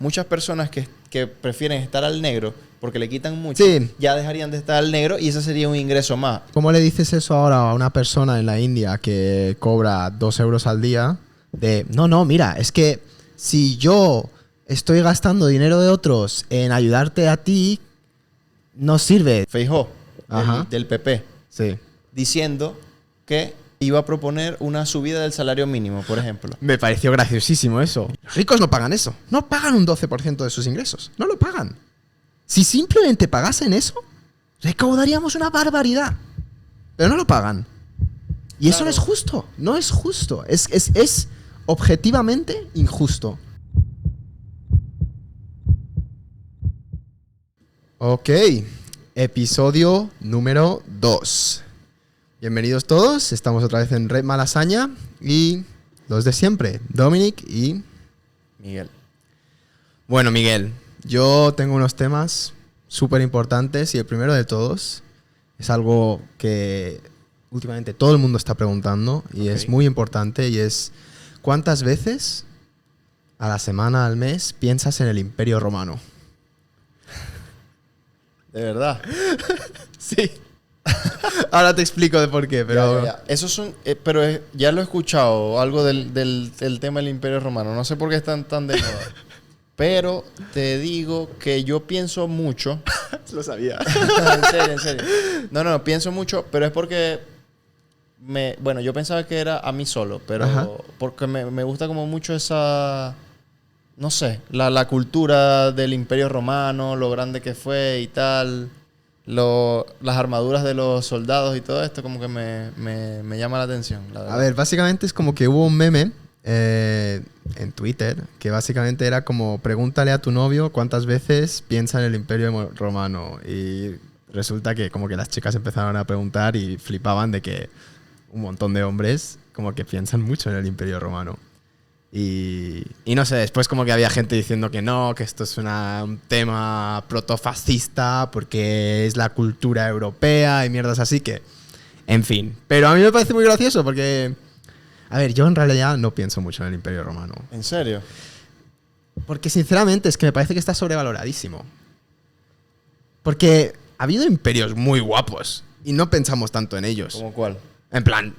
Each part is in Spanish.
muchas personas que prefieren estar al negro porque le quitan mucho, Sí. ya dejarían de estar al negro y ese sería un ingreso más. ¿Cómo le dices eso ahora a una persona en la India que cobra 2 euros al día? No, mira, es que si yo estoy gastando dinero de otros en ayudarte a ti, no sirve. Feijóo, Ajá. del PP, Sí. diciendo que iba a proponer una subida del salario mínimo, por ejemplo. Me pareció graciosísimo eso. Los ricos no pagan eso. No pagan un 12% de sus ingresos. No lo pagan. Si simplemente pagasen eso, recaudaríamos una barbaridad. Pero no lo pagan. Y eso Claro. no es justo. No es justo. Es objetivamente injusto. Ok. Episodio número 2. Bienvenidos todos. Estamos otra vez en Red Malasaña. Y los de siempre. Dominic y... Miguel. Bueno, Miguel, yo tengo unos temas súper importantes y el primero de todos es algo que últimamente todo el mundo está preguntando y es muy importante y es ¿cuántas veces a la semana, al mes, piensas en el Imperio Romano? De verdad. Sí. Ahora te explico de por qué, pero... Ya. Esos son, pero ya lo he escuchado, algo del tema del Imperio Romano. No sé por qué están tan de moda. Pero te digo que yo pienso mucho. Lo sabía. En serio. No, pienso mucho, pero es porque... Bueno, yo pensaba que era a mí solo, pero Ajá. porque me gusta como mucho esa... No sé, la cultura del Imperio Romano, lo grande que fue y tal. Las armaduras de los soldados y todo esto como que me llama la atención, la verdad. A ver, básicamente es como que hubo un meme en Twitter que básicamente era como pregúntale a tu novio cuántas veces piensa en el Imperio Romano y resulta que como que las chicas empezaron a preguntar y flipaban de que un montón de hombres como que piensan mucho en el Imperio Romano. Y no sé, después como que había gente diciendo que no, que esto es un tema protofascista porque es la cultura europea y mierdas así que... En fin, pero a mí me parece muy gracioso porque... A ver, yo en realidad no pienso mucho en el Imperio Romano. ¿En serio? Porque sinceramente es que me parece que está sobrevaloradísimo. Porque ha habido imperios muy guapos y no pensamos tanto en ellos. ¿Cómo cuál? En plan,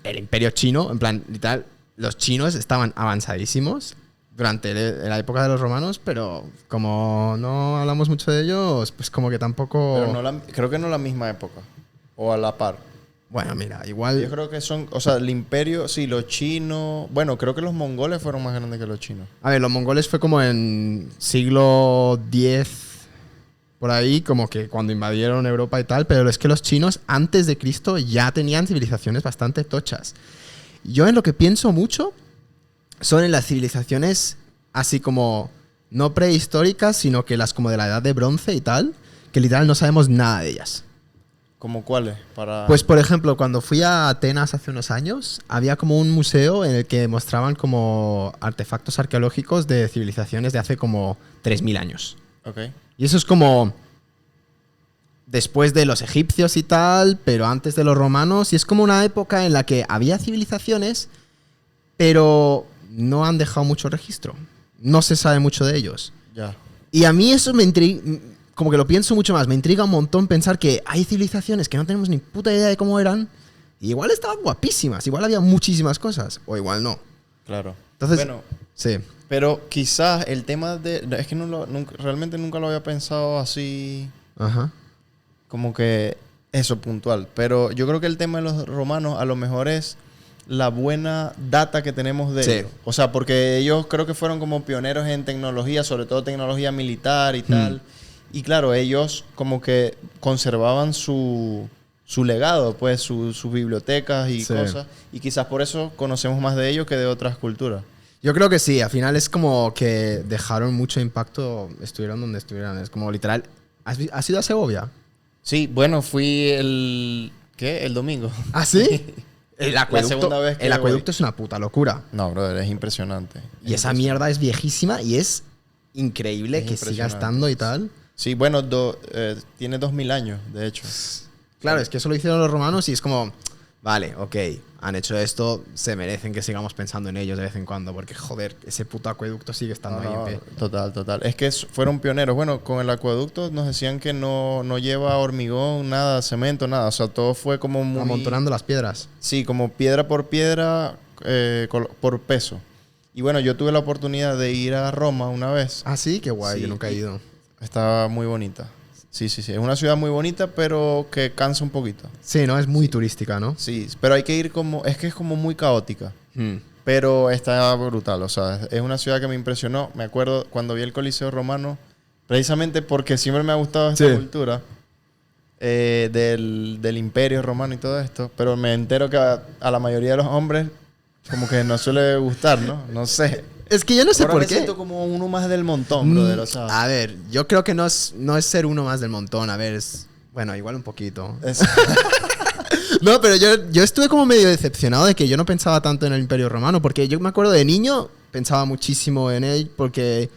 el imperio chino, en plan, literal, los chinos estaban avanzadísimos durante la época de los romanos, pero como no hablamos mucho de ellos, pues como que tampoco... Pero creo que no la misma época. O a la par. Bueno, mira, igual... Yo creo que son... O sea, el imperio... Sí, los chinos... Bueno, creo que los mongoles fueron más grandes que los chinos. A ver, los mongoles fue como en siglo X, por ahí, como que cuando invadieron Europa y tal, pero es que los chinos antes de Cristo ya tenían civilizaciones bastante tochas. Yo en lo que pienso mucho son en las civilizaciones así como no prehistóricas, sino que las como de la edad de bronce y tal, que literal no sabemos nada de ellas. ¿Cómo cuáles? Pues por ejemplo, cuando fui a Atenas hace unos años, había como un museo en el que mostraban como artefactos arqueológicos de civilizaciones de hace como 3000 años. Ok. Y eso es como después de los egipcios y tal, pero antes de los romanos. Y es como una época en la que había civilizaciones, pero no han dejado mucho registro. No se sabe mucho de ellos. Ya. Y a mí eso me intriga, como que lo pienso mucho más. Me intriga un montón pensar que hay civilizaciones que no tenemos ni puta idea de cómo eran. Y igual estaban guapísimas, igual había muchísimas cosas, o igual no. Claro. Entonces, Bueno, sí. pero quizás el tema de... Es que realmente nunca lo había pensado así... Ajá. Como que eso, puntual. Pero yo creo que el tema de los romanos a lo mejor es la buena data que tenemos de Sí. ellos. O sea, porque ellos creo que fueron como pioneros en tecnología, sobre todo tecnología militar y tal. Y claro, ellos como que conservaban su legado, pues sus bibliotecas y Sí. cosas. Y quizás por eso conocemos más de ellos que de otras culturas. Yo creo que sí, al final es como que dejaron mucho impacto, estuvieron donde estuvieran. Es como literal. ¿Has ido a Segovia? Sí, bueno, fui el domingo. ¿Ah, sí? El La segunda vez que el voy. acueducto es una puta locura. No, brother, es impresionante. Y esa mierda es viejísima y es increíble Es que siga impresionante. estando y tal. Sí, bueno, tiene 2000 años, de hecho. Claro, es que eso lo hicieron los romanos y es como... vale, ok, han hecho esto, se merecen que sigamos pensando en ellos de vez en cuando, porque joder, ese puto acueducto sigue estando ahí en pie. Total, total. Es que fueron pioneros. Bueno, con el acueducto nos decían que no lleva hormigón, nada, cemento, nada. O sea, todo fue como muy... Amontonando las piedras. Sí, como piedra por piedra, por peso. Y bueno, yo tuve la oportunidad de ir a Roma una vez. Ah, sí, qué guay, Sí, yo nunca he ido. Estaba muy bonita. Sí, sí, sí. Es una ciudad muy bonita, pero que cansa un poquito. Sí, ¿no? Es muy turística, ¿no? Sí, pero hay que ir como... Es que es como muy caótica. Mm. Pero está brutal. O sea, es una ciudad que me impresionó. Me acuerdo cuando vi el Coliseo Romano, precisamente porque siempre me ha gustado esta cultura del Imperio Romano y todo esto. Pero me entero que a la mayoría de los hombres como que no suele gustar, ¿no? No sé. Es que yo no sé Ahora por me qué. siento como uno más del montón, brother. O sea, A ver, yo creo que no es ser uno más del montón. A ver, es... Bueno, igual un poquito. No, pero yo estuve como medio decepcionado de que yo no pensaba tanto en el Imperio Romano, porque yo me acuerdo de niño, pensaba muchísimo en él, porque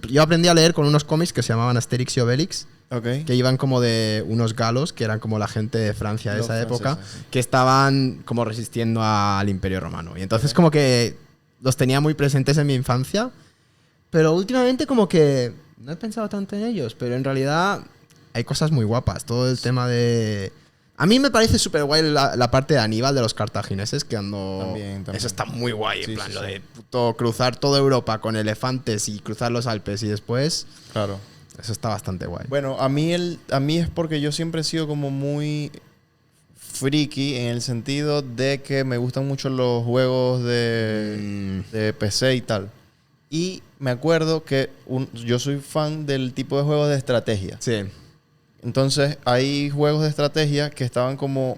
yo aprendí a leer con unos cómics que se llamaban Asterix y Obelix, ok. que iban como de unos galos, que eran como la gente de Francia de Los esa época, franceses, sí. que estaban como resistiendo al Imperio Romano. Y entonces como que los tenía muy presentes en mi infancia, pero últimamente como que no he pensado tanto en ellos, pero en realidad hay cosas muy guapas. Todo el tema de... A mí me parece súper guay la parte de Aníbal de los cartagineses, que También. Eso está muy guay, Sí, en plan, sí, lo sí. de cruzar toda Europa con elefantes y cruzar los Alpes y después... Claro. Eso está bastante guay. Bueno, a mí es porque yo siempre he sido como muy friki en el sentido de que me gustan mucho los juegos de PC y tal. Y me acuerdo que yo soy fan del tipo de juegos de estrategia. Sí. Entonces, hay juegos de estrategia que estaban como,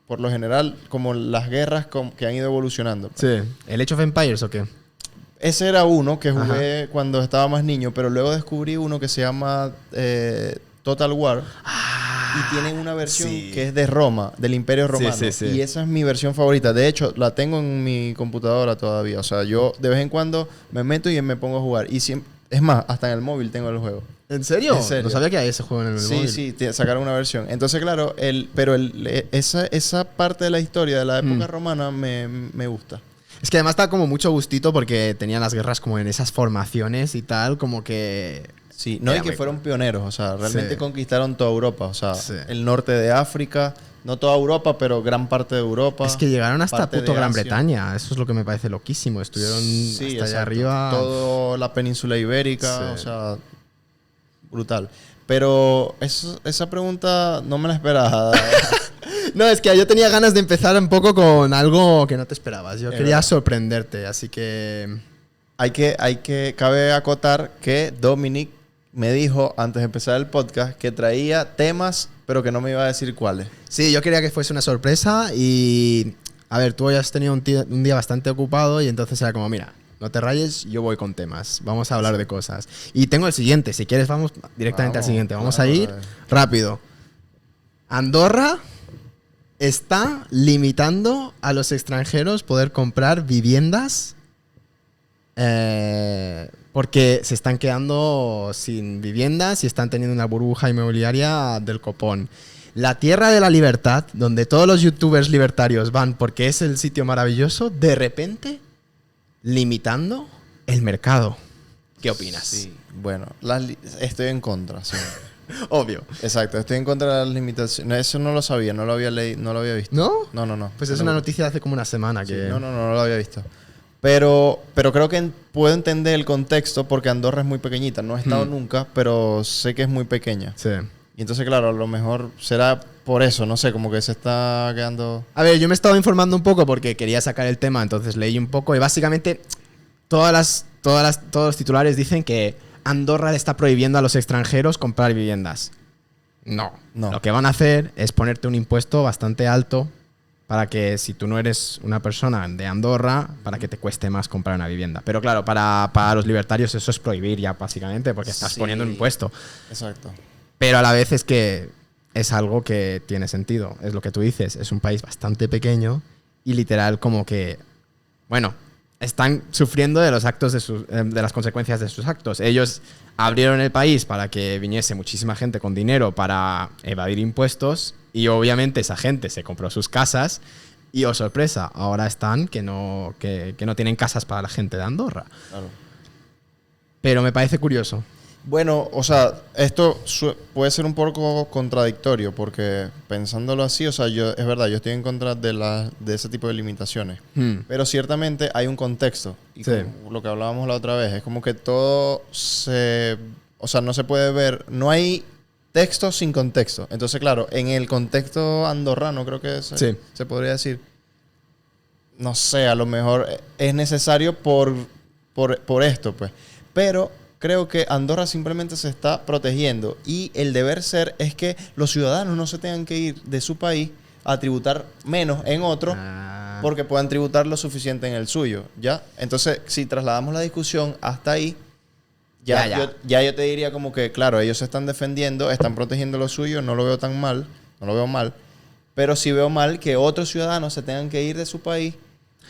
por lo general, como las guerras que han ido evolucionando. Sí. ¿El Age of Empires o qué? Ese era uno que jugué cuando estaba más niño, pero luego descubrí uno que se llama Total War. Y tienen una versión que es de Roma, del Imperio Romano. Sí, sí, sí. Y esa es mi versión favorita. De hecho, la tengo en mi computadora todavía. O sea, yo de vez en cuando me meto y me pongo a jugar. Y siempre, es más, hasta en el móvil tengo el juego. ¿En serio? ¿En serio? No sabía que había ese juego en el móvil. Sí, sacaron una versión. Entonces, claro, esa parte de la historia de la época romana me gusta. Es que además está como mucho gustito porque tenían las guerras como en esas formaciones y tal, como que... Sí, no, y Era que muy fueron pioneros, o sea, realmente Sí. conquistaron toda Europa, o sea, Sí. el norte de África, no toda Europa, pero gran parte de Europa. Es que llegaron hasta parte puto de Gran Asia. Bretaña. Eso es lo que me parece loquísimo. Estuvieron hasta allá exacto. arriba. Toda la península ibérica, Sí. o sea, brutal. Pero esa pregunta no me la esperaba. No, es que yo tenía ganas de empezar un poco con algo que no te esperabas. Yo quería verdad. sorprenderte, así que... Cabe acotar que Dominic me dijo antes de empezar el podcast que traía temas, pero que no me iba a decir cuáles. Sí, yo quería que fuese una sorpresa y... A ver, tú hoy has tenido un día bastante ocupado y entonces era como, mira, no te rayes, yo voy con temas. Vamos a hablar de cosas. Y tengo el siguiente, si quieres vamos directamente al siguiente. Vamos a ir rápido. Andorra está limitando a los extranjeros poder comprar viviendas porque se están quedando sin viviendas y están teniendo una burbuja inmobiliaria del copón. La tierra de la libertad, donde todos los youtubers libertarios van porque es el sitio maravilloso, de repente limitando el mercado. ¿Qué opinas? Sí, bueno, estoy en contra, sí. Obvio. Exacto, estoy en contra de las limitaciones. Eso no lo sabía, no lo había leído, no lo había visto. ¿No? No. Pues es una noticia de hace como una semana que... Sí, no lo había visto. Pero creo que puedo entender el contexto porque Andorra es muy pequeñita. No he estado nunca, pero sé que es muy pequeña. Sí. Y entonces, claro, a lo mejor será por eso, no sé, como que se está quedando... A ver, yo me he estado informando un poco porque quería sacar el tema, entonces leí un poco y básicamente todos los titulares dicen que Andorra le está prohibiendo a los extranjeros comprar viviendas. No. Lo que van a hacer es ponerte un impuesto bastante alto para que si tú no eres una persona de Andorra, para que te cueste más comprar una vivienda. Pero claro, para los libertarios eso es prohibir ya básicamente porque estás poniendo un impuesto. Exacto. Pero a la vez es que es algo que tiene sentido. Es lo que tú dices. Es un país bastante pequeño y literal como que... Bueno, están sufriendo de los actos de las consecuencias de sus actos. Ellos abrieron el país para que viniese muchísima gente con dinero para evadir impuestos y obviamente esa gente se compró sus casas y, oh sorpresa, ahora están que no tienen casas para la gente de Andorra. Claro. Pero me parece curioso. Bueno, o sea, esto puede ser un poco contradictorio porque pensándolo así, o sea, es verdad, yo estoy en contra de ese tipo de limitaciones. Pero ciertamente hay un contexto. Y Sí. como lo que hablábamos la otra vez, es como que todo o sea, no se puede ver, no hay texto sin contexto. Entonces, claro, en el contexto andorrano creo que Sí. se podría decir, no sé, a lo mejor es necesario por esto, pues. Pero creo que Andorra simplemente se está protegiendo y el deber ser es que los ciudadanos no se tengan que ir de su país a tributar menos en otro porque puedan tributar lo suficiente en el suyo, ¿ya? Entonces, si trasladamos la discusión hasta ahí, ya yo te diría como que, claro, ellos se están defendiendo, están protegiendo lo suyo, no lo veo tan mal, no lo veo mal, pero sí veo mal que otros ciudadanos se tengan que ir de su país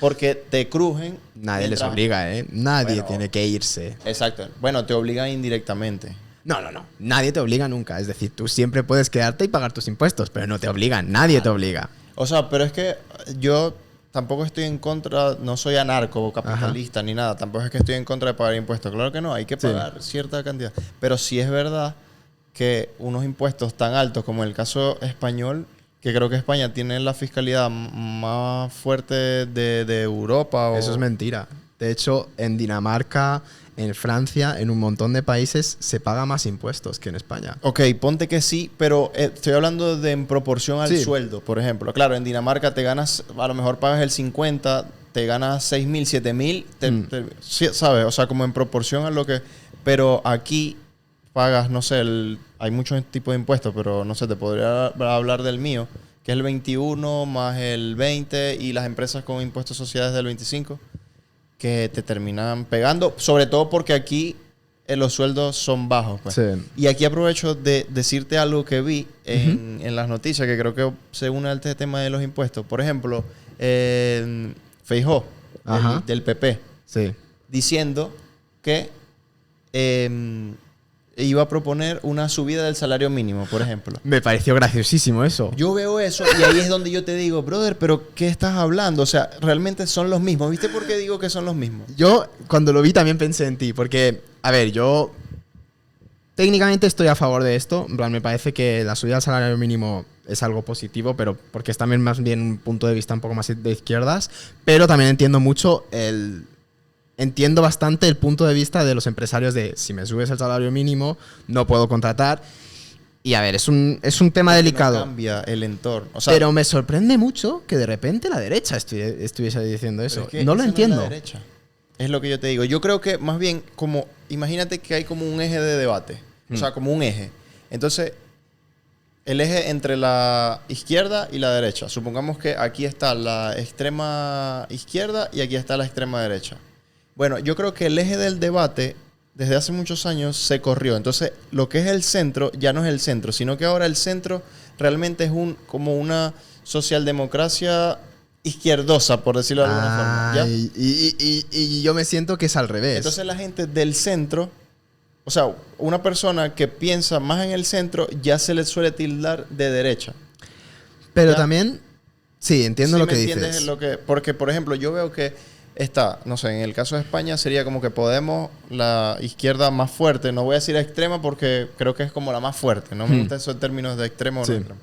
porque te crujen. Nadie les obliga, ¿eh? Nadie tiene que irse. Exacto. Bueno, te obligan indirectamente. No. Nadie te obliga nunca. Es decir, tú siempre puedes quedarte y pagar tus impuestos, pero no te obligan. Nadie te obliga. O sea, pero es que yo tampoco estoy en contra, no soy anarcocapitalista ni nada. Tampoco es que estoy en contra de pagar impuestos. Claro que no, hay que pagar cierta cantidad. Pero sí es verdad que unos impuestos tan altos como en el caso español, que creo que España tiene la fiscalidad más fuerte de Europa. Eso es mentira. De hecho, en Dinamarca, en Francia, en un montón de países se paga más impuestos que en España. Ok, ponte que sí, pero estoy hablando de en proporción al sueldo, por ejemplo. Claro, en Dinamarca te ganas, a lo mejor pagas el 50, te ganas 6.000, 7.000, ¿sabes? O sea, como en proporción a lo que... Pero aquí pagas, no sé, hay muchos tipos de impuestos, pero no sé, te podría hablar del mío, que es el 21 más el 20 y las empresas con impuestos de sociedades del 25, que te terminan pegando, sobre todo porque aquí los sueldos son bajos. Pues. Sí. Y aquí aprovecho de decirte algo que vi en las noticias, que creo que se une al tema de los impuestos. Por ejemplo, Feijóo, del PP, diciendo que iba a proponer una subida del salario mínimo, por ejemplo. Me pareció graciosísimo eso. Yo veo eso y ahí es donde yo te digo, brother, pero ¿qué estás hablando? O sea, realmente son los mismos. ¿Viste por qué digo que son los mismos? Yo, cuando lo vi, también pensé en ti. Porque, a ver, yo técnicamente estoy a favor de esto. En plan, me parece que la subida del salario mínimo es algo positivo, pero porque es también más bien un punto de vista un poco más de izquierdas. Pero también entiendo mucho Entiendo bastante el punto de vista de los empresarios de si me subes el salario mínimo, no puedo contratar. Y a ver, es un tema delicado. No cambia el entorno. O sea, pero me sorprende mucho que de repente la derecha estuviese diciendo eso. es que No lo esa entiendo. No es la derecha. Es lo que yo te digo. Yo creo que más bien, como imagínate que hay como un eje de debate. O sea, como un eje. Entonces, el eje entre la izquierda y la derecha. Supongamos que aquí está la extrema izquierda y aquí está la extrema derecha. Bueno, yo creo que el eje del debate desde hace muchos años se corrió. Entonces, lo que es el centro ya no es el centro, sino que ahora el centro realmente es como una socialdemocracia izquierdosa, por decirlo de alguna forma. ¿Ya? Y yo me siento que es al revés. Entonces, la gente del centro, o sea, una persona que piensa más en el centro ya se le suele tildar de derecha. Pero ¿Ya? también, sí, entiendo lo que dices. ¿Entiendes porque, por ejemplo, yo veo que está, no sé, en el caso de España sería como que Podemos, la izquierda más fuerte, no voy a decir extrema porque creo que es como la más fuerte, no me gusta eso en términos de extremo o no extremo.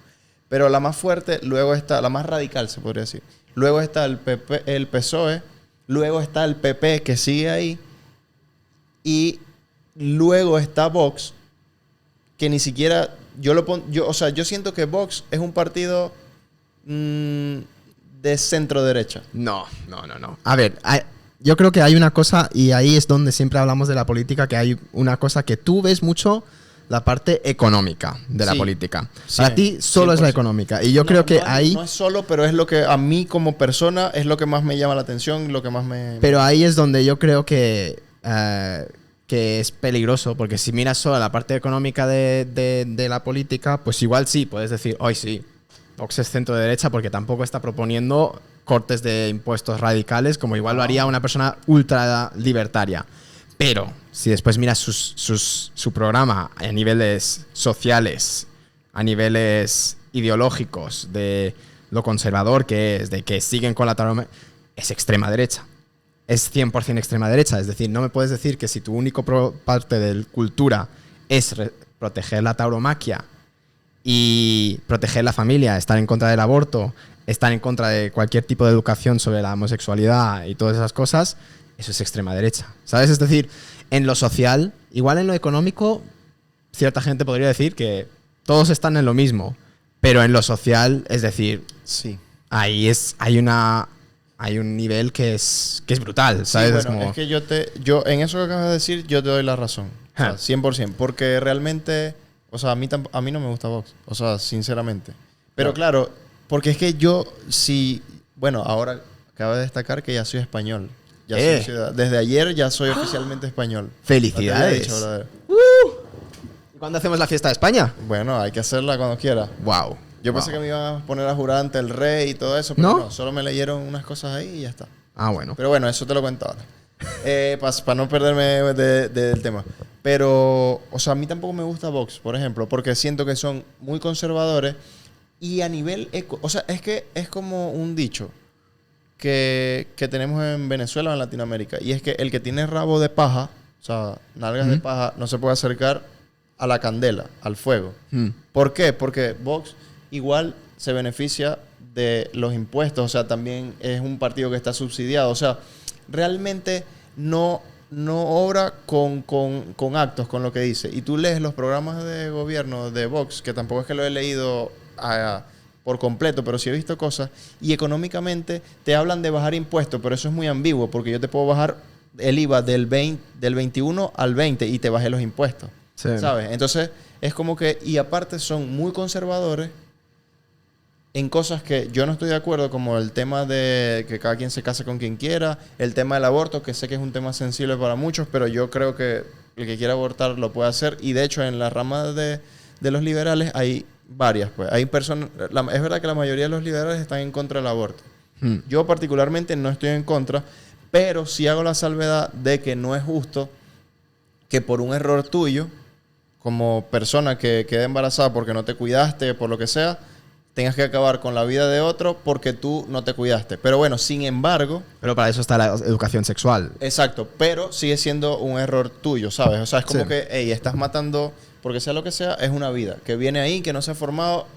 Pero la más fuerte, luego está, la más radical se podría decir. Luego está el PSOE, luego está el PP que sigue ahí y luego está Vox, que ni siquiera, o sea, yo siento que Vox es un partido de centro derecha. No. A ver, yo creo que hay una cosa, y ahí es donde siempre hablamos de la política, que hay una cosa que tú ves mucho, la parte económica de la política. Sí, para ti solo 100%. Es la económica. Y yo creo que ahí... No es solo, pero es lo que a mí como persona es lo que más me llama la atención, lo que más me... Pero ahí es donde yo creo que es peligroso, porque si miras solo la parte económica de la política, pues igual sí, puedes decir, hoy sí, Vox es centro derecha porque tampoco está proponiendo cortes de impuestos radicales como igual lo haría una persona ultra libertaria. Pero si después miras su programa a niveles sociales, a niveles ideológicos, de lo conservador que es, de que siguen con la tauromaquia, es extrema derecha. Es 100% extrema derecha. Es decir, no me puedes decir que si tu único parte de cultura es proteger la tauromaquia y proteger la familia, estar en contra del aborto, estar en contra de cualquier tipo de educación sobre la homosexualidad y todas esas cosas, eso es extrema derecha, ¿sabes? Es decir, en lo social, igual en lo económico, cierta gente podría decir que todos están en lo mismo, pero en lo social, es decir, sí, hay un nivel que es brutal, ¿sabes? Sí, bueno, es que yo en eso que acabas de decir, yo te doy la razón. O sea, 100%. Porque realmente, o sea, a mí no me gusta box. O sea, sinceramente. Pero claro, porque es que bueno, ahora acabo de destacar que ya soy español. Ya soy ciudadano. Desde ayer ya soy oficialmente español. ¡Felicidades! Dicho, brother. ¿Cuándo hacemos la fiesta de España? Bueno, hay que hacerla cuando quiera. Wow. Yo pensé que me iban a poner a jurar ante el rey y todo eso, pero no, solo me leyeron unas cosas ahí y ya está. Ah, bueno. Pero bueno, eso te lo cuento ahora. Para no perderme del tema. Pero, o sea, a mí tampoco me gusta Vox, por ejemplo, porque siento que son muy conservadores y a nivel... o sea, es que es como un dicho que tenemos en Venezuela o en Latinoamérica. Y es que el que tiene rabo de paja, o sea, nalgas de paja, no se puede acercar a la candela, al fuego. ¿Por qué? Porque Vox igual se beneficia de los impuestos. O sea, también es un partido que está subsidiado. O sea, realmente no obra con actos, con lo que dice. Y tú lees los programas de gobierno de Vox, que tampoco es que lo he leído por completo, pero sí he visto cosas, y económicamente te hablan de bajar impuestos, pero eso es muy ambiguo, porque yo te puedo bajar el IVA del 21 al 20 y te bajé los impuestos. Sí. ¿Sabes? Entonces, es como que... Y aparte son muy conservadores en cosas que yo no estoy de acuerdo, como el tema de que cada quien se case con quien quiera, el tema del aborto, que sé que es un tema sensible para muchos, pero yo creo que el que quiera abortar lo puede hacer. Y de hecho, en la rama de los liberales hay varias, pues. Hay personas... es verdad que la mayoría de los liberales están en contra del aborto. Yo particularmente no estoy en contra, pero sí hago la salvedad de que no es justo que por un error tuyo, como persona que queda embarazada porque no te cuidaste, por lo que sea, tengas que acabar con la vida de otro porque tú no te cuidaste. Pero bueno, sin embargo... Pero para eso está la educación sexual. Exacto, pero sigue siendo un error tuyo, ¿sabes? O sea, es como que, hey, estás matando, porque sea lo que sea, es una vida que viene ahí, que no se ha formado,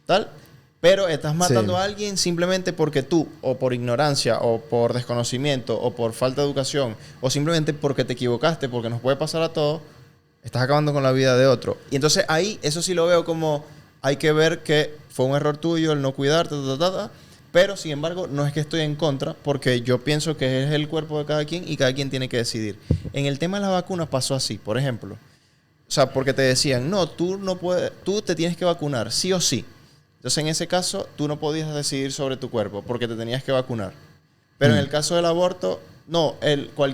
tal, pero estás matando a alguien simplemente porque tú, o por ignorancia, o por desconocimiento, o por falta de educación, o simplemente porque te equivocaste, porque nos puede pasar a todos, estás acabando con la vida de otro. Y entonces ahí, eso sí lo veo como... Hay que ver que fue un error tuyo el no cuidarte, pero sin embargo no es que estoy en contra, porque yo pienso que es el cuerpo de cada quien y cada quien tiene que decidir. En el tema de las vacunas pasó así, por ejemplo. O sea, porque te decían, no, tú no puedes, tú te tienes que vacunar, sí o sí. Entonces en ese caso tú no podías decidir sobre tu cuerpo porque te tenías que vacunar. Pero en el caso del aborto, no,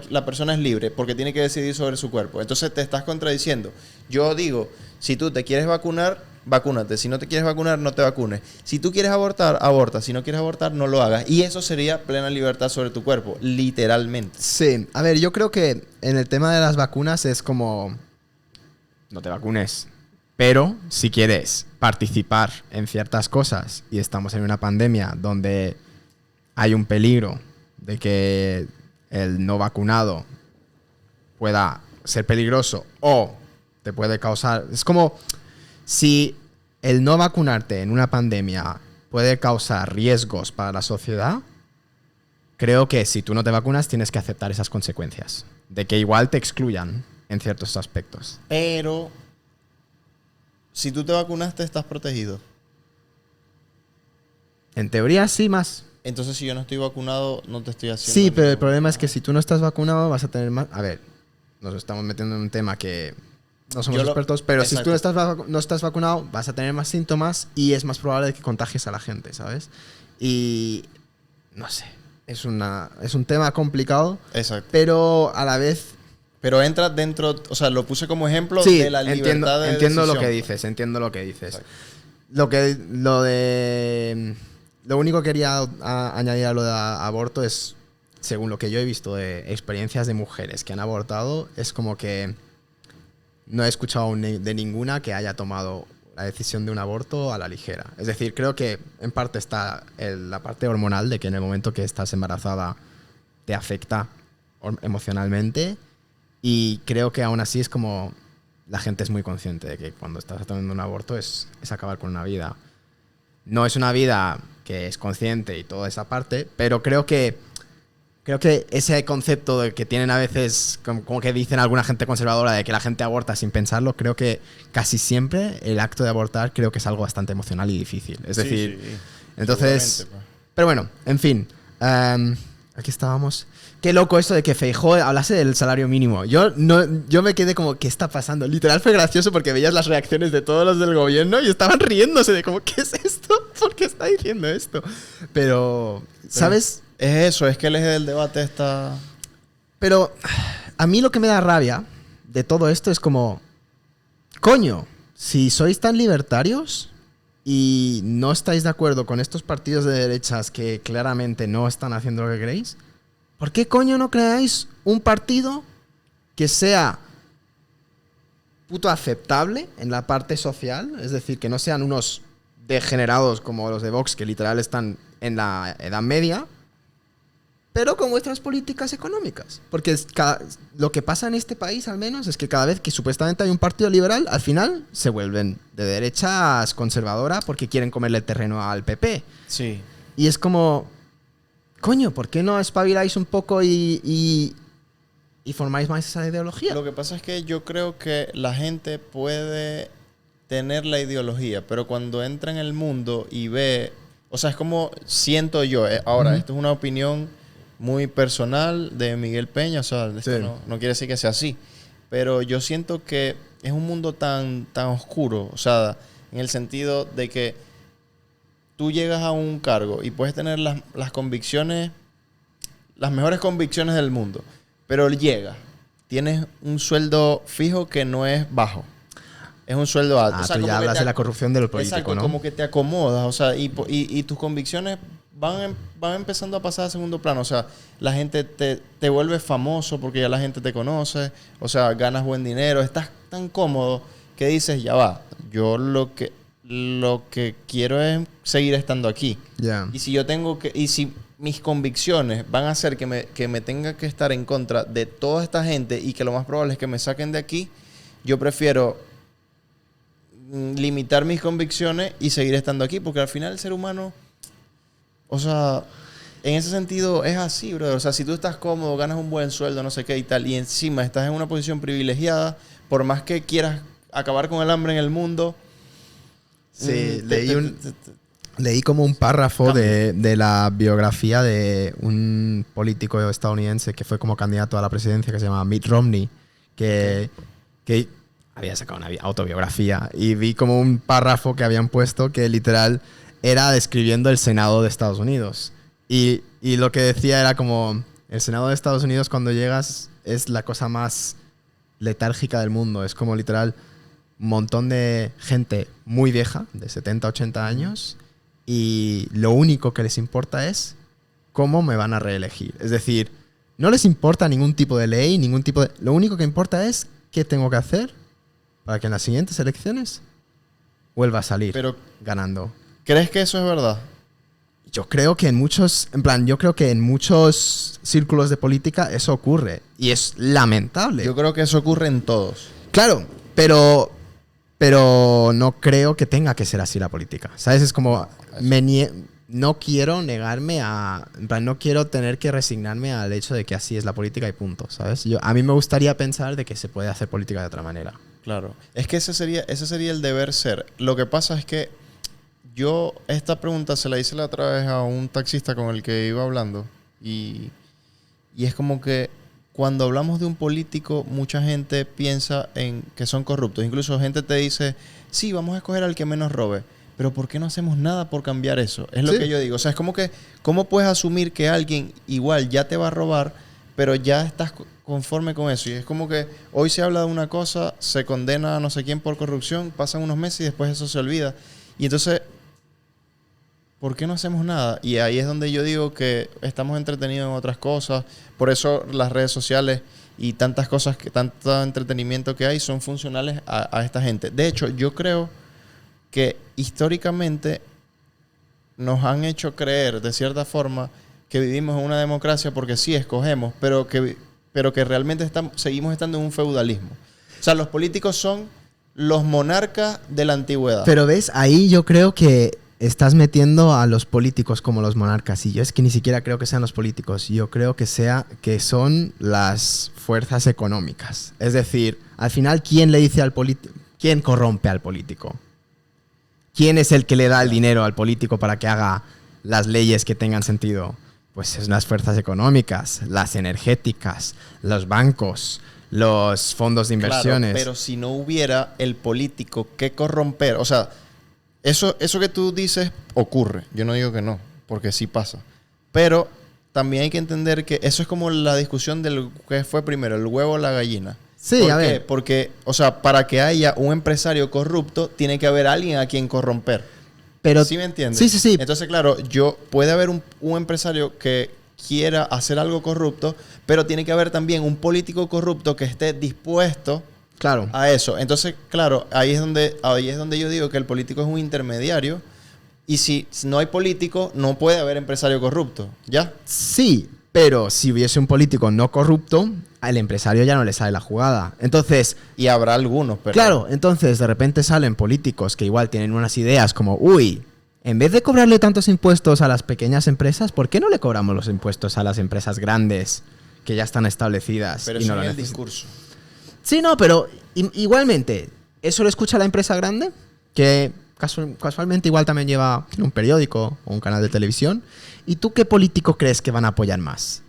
la persona es libre porque tiene que decidir sobre su cuerpo. Entonces te estás contradiciendo. Yo digo, si tú te quieres vacunar, vacúnate. Si no te quieres vacunar, no te vacunes. Si tú quieres abortar, aborta. Si no quieres abortar, no lo hagas. Y eso sería plena libertad sobre tu cuerpo, literalmente. Sí, a ver, yo creo que en el tema de las vacunas es como... No te vacunes. Pero si quieres participar en ciertas cosas y estamos en una pandemia donde hay un peligro de que el no vacunado pueda ser peligroso o te puede causar... Es como... Si el no vacunarte en una pandemia puede causar riesgos para la sociedad, creo que si tú no te vacunas tienes que aceptar esas consecuencias. De que igual te excluyan en ciertos aspectos. Pero si tú te vacunaste, estás protegido. En teoría sí, más. Entonces si yo no estoy vacunado, no te estoy haciendo... Sí, pero el problema es que si tú no estás vacunado vas a tener más... A ver, nos estamos metiendo en un tema que... No somos expertos, pero si tú no estás vacunado, vas a tener más síntomas y es más probable que contagies a la gente, ¿sabes? Y no sé, es un tema complicado, pero a la vez... Pero entra dentro, o sea, lo puse como ejemplo de la libertad de entiendo decisión. Lo que dices, entiendo lo que dices. Exacto. Lo de lo único que quería añadir a lo de aborto es, según lo que yo he visto de experiencias de mujeres que han abortado, es como que no he escuchado de ninguna que haya tomado la decisión de un aborto a la ligera. Es decir, creo que en parte está la parte hormonal de que en el momento que estás embarazada te afecta emocionalmente, y creo que aún así es como la gente es muy consciente de que cuando estás tomando un aborto es acabar con una vida. No es una vida que es consciente y toda esa parte, pero creo que ese concepto de que tienen a veces, como que dicen alguna gente conservadora, de que la gente aborta sin pensarlo, creo que casi siempre el acto de abortar creo que es algo bastante emocional y difícil. Es decir, sí. Entonces... Pero bueno, en fin. Aquí estábamos. Qué loco esto de que Feijóo hablase del salario mínimo. Yo me quedé como, ¿qué está pasando? Literal fue gracioso porque veías las reacciones de todos los del gobierno y estaban riéndose de como, ¿qué es esto? ¿Por qué está diciendo esto? Pero ¿sabes? Es eso, es que el eje del debate está... Pero a mí lo que me da rabia de todo esto es como, coño, si sois tan libertarios y no estáis de acuerdo con estos partidos de derechas que claramente no están haciendo lo que queréis, ¿por qué coño no creáis un partido que sea puto aceptable en la parte social? Es decir, que no sean unos degenerados como los de Vox, que literal están en la Edad Media, pero con vuestras políticas económicas. Porque lo que pasa en este país, al menos, es que cada vez que supuestamente hay un partido liberal, al final se vuelven de derechas conservadoras porque quieren comerle el terreno al PP. Sí. Y es como, coño, ¿por qué no espabiláis un poco y formáis más esa ideología? Lo que pasa es que yo creo que la gente puede tener la ideología, pero cuando entra en el mundo y ve... O sea, es como siento yo. Ahora, esto es una opinión muy personal de Miguel Peña, o sea, esto no quiere decir que sea así, pero yo siento que es un mundo tan oscuro, o sea, en el sentido de que tú llegas a un cargo y puedes tener las convicciones, las mejores convicciones del mundo, pero tienes un sueldo fijo que no es bajo, es un sueldo alto. Ah, o sea, tú ya hablas de la corrupción del político, exacto, ¿no? como que te acomodas, o sea, y tus convicciones van empezando a pasar a segundo plano. O sea, la gente te vuelve famoso porque ya la gente te conoce. O sea, ganas buen dinero. Estás tan cómodo que dices, ya va, yo lo que quiero es seguir estando aquí. Yeah. Y si mis convicciones van a hacer que me tenga que estar en contra de toda esta gente y que lo más probable es que me saquen de aquí, yo prefiero limitar mis convicciones y seguir estando aquí. Porque al final el ser humano... O sea, en ese sentido es así, brother. O sea, si tú estás cómodo, ganas un buen sueldo, no sé qué y tal, y encima estás en una posición privilegiada, por más que quieras acabar con el hambre en el mundo... Sí, leí como un párrafo de la biografía de un político estadounidense que fue como candidato a la presidencia, que se llama Mitt Romney, que había sacado una autobiografía, y vi como un párrafo que habían puesto que literal... era describiendo el Senado de Estados Unidos. Y lo que decía era como, el Senado de Estados Unidos cuando llegas es la cosa más letárgica del mundo. Es como literal un montón de gente muy vieja, de 70, 80 años, y lo único que les importa es cómo me van a reelegir. Es decir, no les importa ningún tipo de ley, lo único que importa es qué tengo que hacer para que en las siguientes elecciones vuelva a salir ganando. ¿Crees que eso es verdad? Yo creo que en muchos círculos de política eso ocurre. Y es lamentable. Yo creo que eso ocurre en todos. Claro, pero no creo que tenga que ser así la política. ¿Sabes? Es como... no quiero negarme a... En plan, no quiero tener que resignarme al hecho de que así es la política y punto, ¿sabes? A mí me gustaría pensar de que se puede hacer política de otra manera. Claro. Es que ese sería el deber ser. Lo que pasa es que yo esta pregunta se la hice la otra vez a un taxista con el que iba hablando y es como que cuando hablamos de un político mucha gente piensa en que son corruptos. Incluso gente te dice, sí, vamos a escoger al que menos robe. Pero ¿por qué no hacemos nada por cambiar eso? Es lo que yo digo. O sea, es como que ¿cómo puedes asumir que alguien igual ya te va a robar pero ya estás conforme con eso? Y es como que hoy se habla de una cosa, se condena a no sé quién por corrupción, pasan unos meses y después eso se olvida. Y entonces... ¿por qué no hacemos nada? Y ahí es donde yo digo que estamos entretenidos en otras cosas. Por eso las redes sociales y tantas cosas, tanto entretenimiento que hay son funcionales a esta gente. De hecho, yo creo que históricamente nos han hecho creer, de cierta forma, que vivimos en una democracia porque sí escogemos, pero que realmente seguimos estando en un feudalismo. O sea, los políticos son los monarcas de la antigüedad. Pero ves, ahí yo creo que estás metiendo a los políticos como los monarcas. Y yo es que ni siquiera creo que sean los políticos. Yo creo que son las fuerzas económicas. Es decir, al final, ¿quién le dice al político? ¿Quién corrompe al político? ¿Quién es el que le da el dinero al político para que haga las leyes que tengan sentido? Pues es las fuerzas económicas, las energéticas, los bancos, los fondos de inversiones. Claro, pero si no hubiera el político que corromper, o sea, eso que tú dices ocurre. Yo no digo que no, porque sí pasa. Pero también hay que entender que eso es como la discusión del que fue primero, el huevo o la gallina. Sí, ¿Por a qué? ver. Porque, o sea, para que haya un empresario corrupto, tiene que haber alguien a quien corromper. Pero, ¿Sí me entiendes? Sí, sí, sí. Entonces, claro, puede haber un empresario que quiera hacer algo corrupto, pero tiene que haber también un político corrupto que esté dispuesto Claro. a eso. Entonces, claro, ahí es donde yo digo que el político es un intermediario y si no hay político, no puede haber empresario corrupto. ¿Ya? Sí, pero si hubiese un político no corrupto, al empresario ya no le sale la jugada. Entonces, Y habrá algunos, pero... claro, entonces de repente salen políticos que igual tienen unas ideas como, uy, en vez de cobrarle tantos impuestos a las pequeñas empresas, ¿por qué no le cobramos los impuestos a las empresas grandes que ya están establecidas? Pero y eso no es lo el necesitan? discurso. Sí, no, pero igualmente, ¿eso lo escucha la empresa grande? Que casualmente igual también lleva un periódico o un canal de televisión. ¿Y tú qué político crees que van a apoyar más?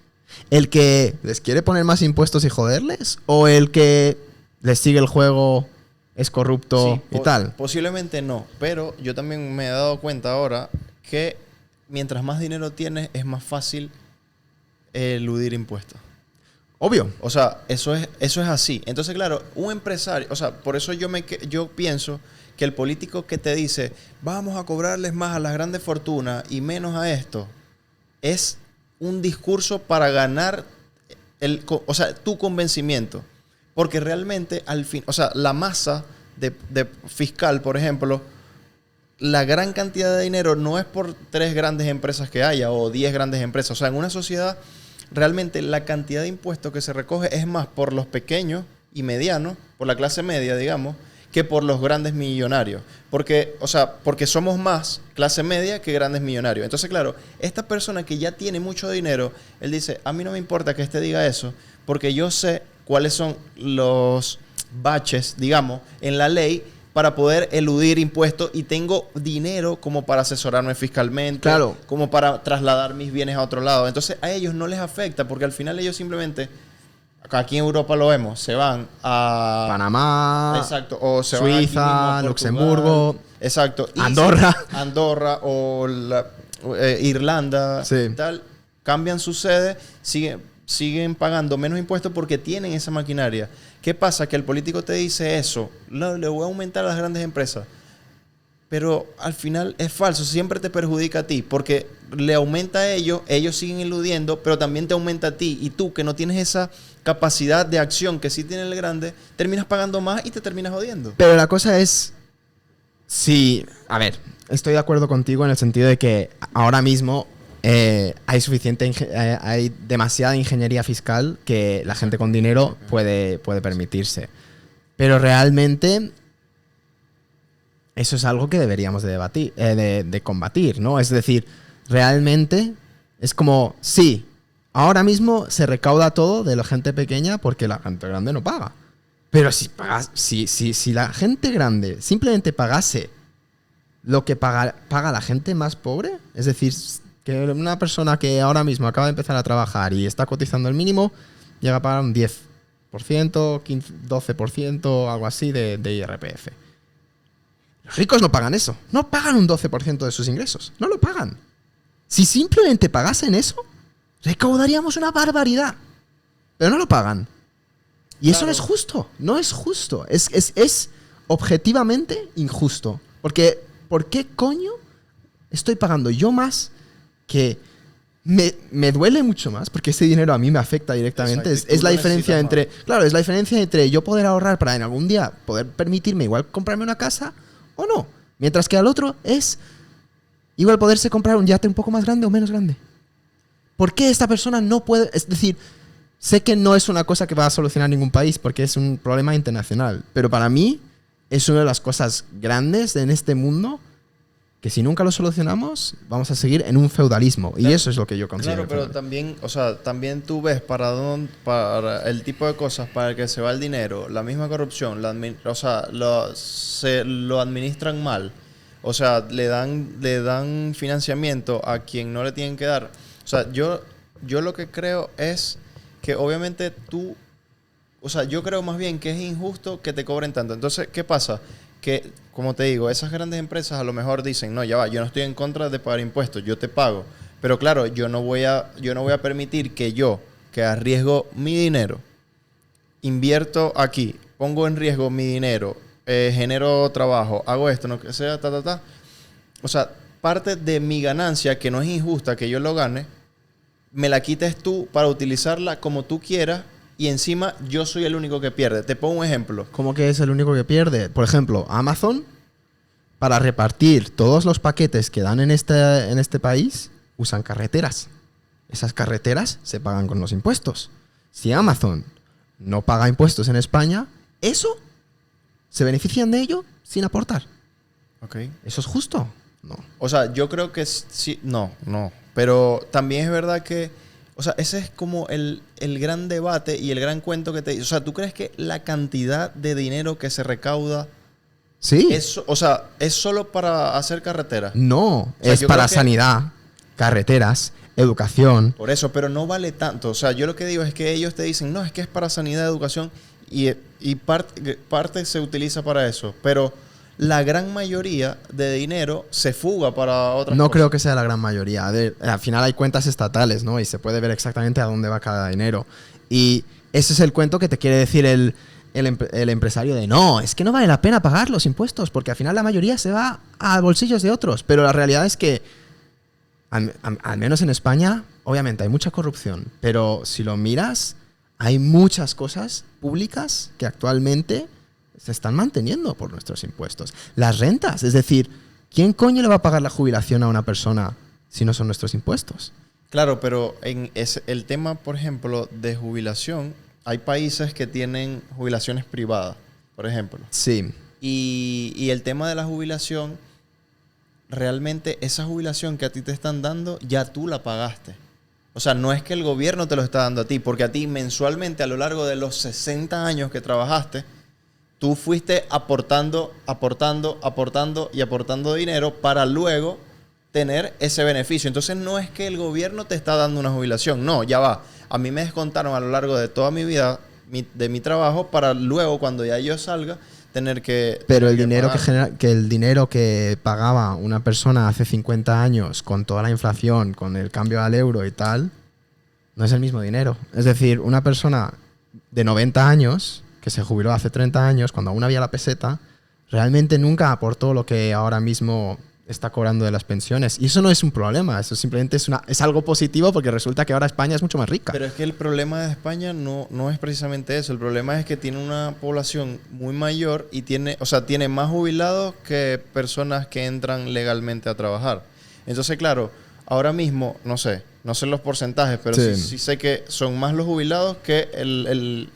¿El que les quiere poner más impuestos y joderles? ¿O el que les sigue el juego, es corrupto y tal? Posiblemente no, pero yo también me he dado cuenta ahora que mientras más dinero tienes, es más fácil eludir impuestos. Obvio. O sea, eso es así. Entonces, claro, un empresario, o sea, por eso yo pienso que el político que te dice, vamos a cobrarles más a las grandes fortunas y menos a esto, es un discurso para ganar tu convencimiento. Porque realmente, al fin, o sea, la masa de fiscal, por ejemplo, la gran cantidad de dinero no es por 3 grandes empresas que haya o 10 grandes empresas. O sea, en una sociedad, realmente la cantidad de impuestos que se recoge es más por los pequeños y medianos, por la clase media, digamos, que por los grandes millonarios. Porque somos más clase media que grandes millonarios. Entonces, claro, esta persona que ya tiene mucho dinero, él dice, a mí no me importa que este diga eso, porque yo sé cuáles son los baches, digamos, en la ley para poder eludir impuestos y tengo dinero como para asesorarme fiscalmente, Claro. como para trasladar mis bienes a otro lado. Entonces, a ellos no les afecta porque al final ellos simplemente... Aquí en Europa lo vemos, se van a... Panamá, Exacto, o se van aquí mismo Suiza, a Portugal. Luxemburgo, Exacto. Y Andorra. Andorra o Irlanda, Sí. tal, cambian su sede, siguen pagando menos impuestos porque tienen esa maquinaria. ¿Qué pasa? Que el político te dice eso, le voy a aumentar a las grandes empresas. Pero al final es falso, siempre te perjudica a ti, porque le aumenta a ellos siguen eludiendo, pero también te aumenta a ti. Y tú, que no tienes esa capacidad de acción que sí tiene el grande, terminas pagando más y te terminas jodiendo. Pero la cosa es, sí, a ver, estoy de acuerdo contigo en el sentido de que ahora mismo hay demasiada ingeniería fiscal que la gente con dinero puede permitirse. Pero realmente eso es algo que deberíamos de debatir, de combatir, ¿no? Es decir, realmente es como, sí, ahora mismo se recauda todo de la gente pequeña porque la gente grande no paga. Pero si la gente grande simplemente pagase lo que paga la gente más pobre, es decir, que una persona que ahora mismo acaba de empezar a trabajar y está cotizando el mínimo, llega a pagar un 10%, 15, 12%, algo así de IRPF. Los ricos no pagan eso. No pagan un 12% de sus ingresos. No lo pagan. Si simplemente pagasen eso, recaudaríamos una barbaridad. Pero no lo pagan. Y eso no es justo. No es justo. Es objetivamente injusto. Porque, ¿por qué coño estoy pagando yo más que me duele mucho más porque ese dinero a mí me afecta directamente. Exacto, Es la diferencia entre... Claro, es la diferencia entre yo poder ahorrar para en algún día poder permitirme igual comprarme una casa o no. Mientras que al otro es igual poderse comprar un yate un poco más grande o menos grande. ¿Por qué esta persona no puede...? Es decir, sé que no es una cosa que va a solucionar ningún país porque es un problema internacional. Pero para mí es una de las cosas grandes en este mundo que si nunca lo solucionamos, vamos a seguir en un feudalismo. Y eso es lo que yo considero. Claro, pero también, o sea, también tú ves para el tipo de cosas para el que se va el dinero, la misma corrupción, o sea, se lo administran mal. O sea, le dan financiamiento a quien no le tienen que dar. O sea, yo lo que creo es que obviamente tú... O sea, yo creo más bien que es injusto que te cobren tanto. Entonces, ¿qué pasa? Que, como te digo, esas grandes empresas a lo mejor dicen, no, ya va, yo no estoy en contra de pagar impuestos, yo te pago. Pero claro, yo no voy a permitir que arriesgo mi dinero, invierto aquí, pongo en riesgo mi dinero, genero trabajo, hago esto, no que sea, O sea, parte de mi ganancia, que no es injusta que yo lo gane, me la quites tú para utilizarla como tú quieras. Y encima yo soy el único que pierde. Te pongo un ejemplo. ¿Cómo que es el único que pierde? Por ejemplo, Amazon, para repartir todos los paquetes que dan en este país, usan carreteras. Esas carreteras se pagan con los impuestos. Si Amazon no paga impuestos en España, eso se benefician de ello sin aportar. Okay. ¿Eso es justo? No. O sea, yo creo que sí. No. Pero también es verdad que... O sea, ese es como el gran debate y el gran cuento que te... O sea, ¿tú crees que la cantidad de dinero que se recauda... Sí. ¿es solo para hacer carreteras? No, O sea, es para sanidad, carreteras, educación. Por eso, pero no vale tanto. O sea, yo lo que digo es que ellos te dicen, no, es que es para sanidad, educación y parte se utiliza para eso. Pero la gran mayoría de dinero se fuga para otras No cosas. creo que sea la gran mayoría. Al final hay cuentas estatales, ¿no? Y se puede ver exactamente a dónde va cada dinero. Y ese es el cuento que te quiere decir el empresario de no, es que no vale la pena pagar los impuestos porque al final la mayoría se va a bolsillos de otros. Pero la realidad es que, al menos en España, obviamente hay mucha corrupción. Pero si lo miras, hay muchas cosas públicas que actualmente se están manteniendo por nuestros impuestos. Las rentas, es decir, ¿quién coño le va a pagar la jubilación a una persona si no son nuestros impuestos? Claro, pero el tema, por ejemplo, de jubilación, hay países que tienen jubilaciones privadas, por ejemplo. Sí. Y el tema de la jubilación, realmente esa jubilación que a ti te están dando, ya tú la pagaste. O sea, no es que el gobierno te lo está dando a ti, porque a ti mensualmente a lo largo de los 60 años que trabajaste, tú fuiste aportando dinero para luego tener ese beneficio. Entonces no es que el gobierno te está dando una jubilación. No, ya va. A mí me descontaron a lo largo de toda mi vida de mi trabajo para luego, cuando ya yo salga, tener que... Pero el que dinero pagar. el dinero que pagaba una persona hace 50 años con toda la inflación, con el cambio al euro y tal, no es el mismo dinero. Es decir, una persona de 90 años que se jubiló hace 30 años, cuando aún había la peseta, realmente nunca aportó lo que ahora mismo está cobrando de las pensiones. Y eso no es un problema, eso simplemente es algo positivo porque resulta que ahora España es mucho más rica. Pero es que el problema de España no es precisamente eso. El problema es que tiene una población muy mayor y tiene más jubilados que personas que entran legalmente a trabajar. Entonces, claro, ahora mismo, no sé los porcentajes, pero sí sé que son más los jubilados que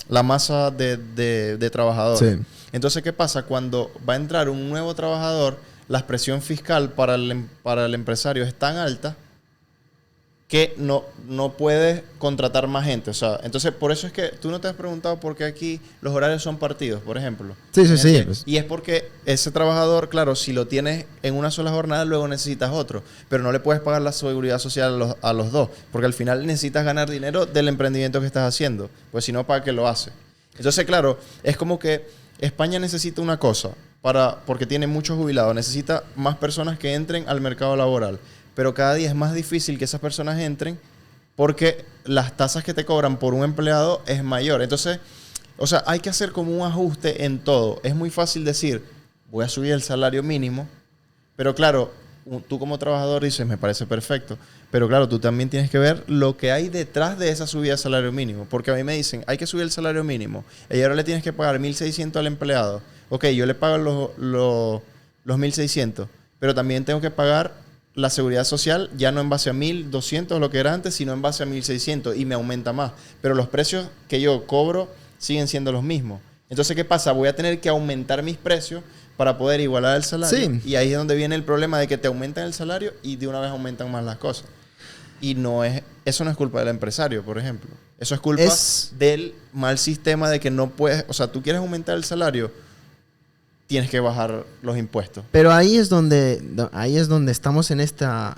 la masa de trabajadores. Sí. Entonces, ¿qué pasa? Cuando va a entrar un nuevo trabajador, la presión fiscal para el empresario es tan alta que no puedes contratar más gente. O sea, entonces, por eso es que tú no te has preguntado por qué aquí los horarios son partidos, por ejemplo. Sí. Pues. Y es porque ese trabajador, claro, si lo tienes en una sola jornada, luego necesitas otro. Pero no le puedes pagar la seguridad social a los dos. Porque al final necesitas ganar dinero del emprendimiento que estás haciendo. Pues si no, ¿para qué lo haces? Entonces, claro, es como que España necesita una cosa porque tiene muchos jubilados. Necesita más personas que entren al mercado laboral. Pero cada día es más difícil que esas personas entren porque las tasas que te cobran por un empleado es mayor. Entonces, o sea, hay que hacer como un ajuste en todo. Es muy fácil decir, voy a subir el salario mínimo, pero claro, tú como trabajador dices, me parece perfecto. Pero claro, tú también tienes que ver lo que hay detrás de esa subida de salario mínimo. Porque a mí me dicen, hay que subir el salario mínimo. Y ahora le tienes que pagar 1.600 al empleado. Ok, yo le pago los 1.600. Pero también tengo que pagar la seguridad social ya no en base a 1.200 lo que era antes, sino en base a 1.600 y me aumenta más. Pero los precios que yo cobro siguen siendo los mismos. Entonces, ¿qué pasa? Voy a tener que aumentar mis precios para poder igualar el salario. Sí. Y ahí es donde viene el problema de que te aumentan el salario y de una vez aumentan más las cosas. Y eso no es culpa del empresario, por ejemplo. Eso es culpa del mal sistema de que no puedes... O sea, tú quieres aumentar el salario, tienes que bajar los impuestos. Pero ahí es donde estamos en esta...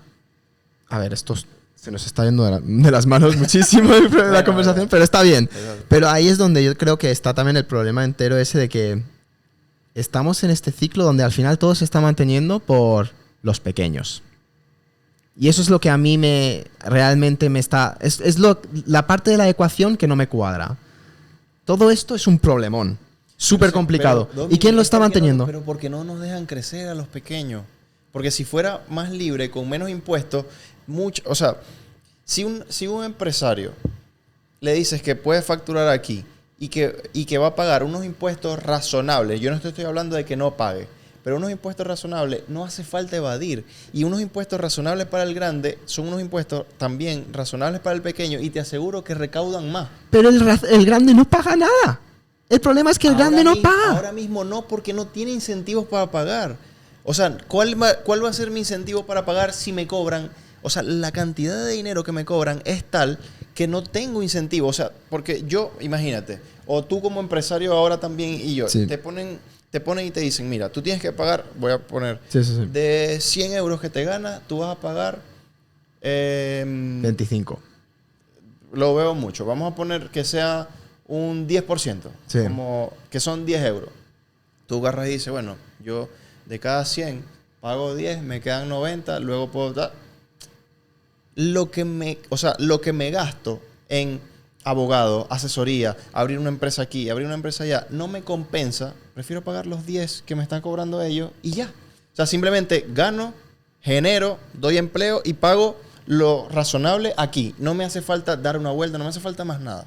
A ver, se nos está yendo de las manos muchísimo la conversación, pero está bien. Pero ahí es donde yo creo que está también el problema entero ese de que estamos en este ciclo donde al final todo se está manteniendo por los pequeños. Y eso es lo que a mí realmente me está... la parte de la ecuación que no me cuadra. Todo esto es un problemón. Súper complicado. Pero, ¿Y quién lo está manteniendo? Pero porque no nos dejan crecer a los pequeños. Porque si fuera más libre, con menos impuestos, o sea, si un empresario le dices que puede facturar aquí y que va a pagar unos impuestos razonables, yo no estoy hablando de que no pague, pero unos impuestos razonables no hace falta evadir. Y unos impuestos razonables para el grande son unos impuestos también razonables para el pequeño y te aseguro que recaudan más. Pero el grande no paga nada. El problema es que el grande no paga. Ahora mismo no, porque no tiene incentivos para pagar. O sea, ¿cuál va a ser mi incentivo para pagar si me cobran? O sea, la cantidad de dinero que me cobran es tal que no tengo incentivo. O sea, porque yo, imagínate, o tú como empresario ahora también y yo, sí. te ponen y te dicen, mira, tú tienes que pagar, voy a poner, sí. de 100 euros que te ganas, tú vas a pagar... 25. Lo veo mucho. Vamos a poner que sea un 10%, sí. Como que son 10 euros. Tú agarras y dices, bueno, yo de cada 100 pago 10, me quedan 90, luego puedo dar... Lo que me gasto en abogado, asesoría, abrir una empresa aquí, abrir una empresa allá, no me compensa. Prefiero pagar los 10 que me están cobrando ellos y ya. O sea, simplemente gano, genero, doy empleo y pago lo razonable aquí. No me hace falta dar una vuelta, no me hace falta más nada.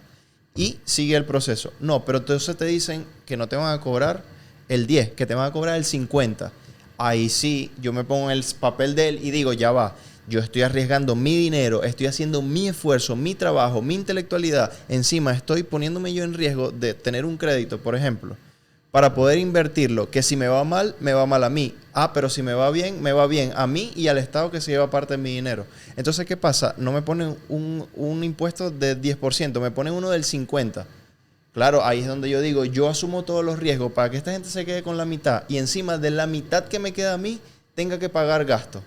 Y sigue el proceso. No, pero entonces te dicen que no te van a cobrar el 10, que te van a cobrar el 50. Ahí sí, yo me pongo en el papel de él y digo, ya va. Yo estoy arriesgando mi dinero, estoy haciendo mi esfuerzo, mi trabajo, mi intelectualidad. Encima estoy poniéndome yo en riesgo de tener un crédito, por ejemplo, para poder invertirlo. Que si me va mal a mí. Pero si me va bien a mí y al Estado que se lleva parte de mi dinero. Entonces, ¿qué pasa? No me ponen un impuesto de 10%, me ponen uno del 50%. Claro, ahí es donde yo digo, yo asumo todos los riesgos para que esta gente se quede con la mitad. Y encima de la mitad que me queda a mí, tenga que pagar gastos.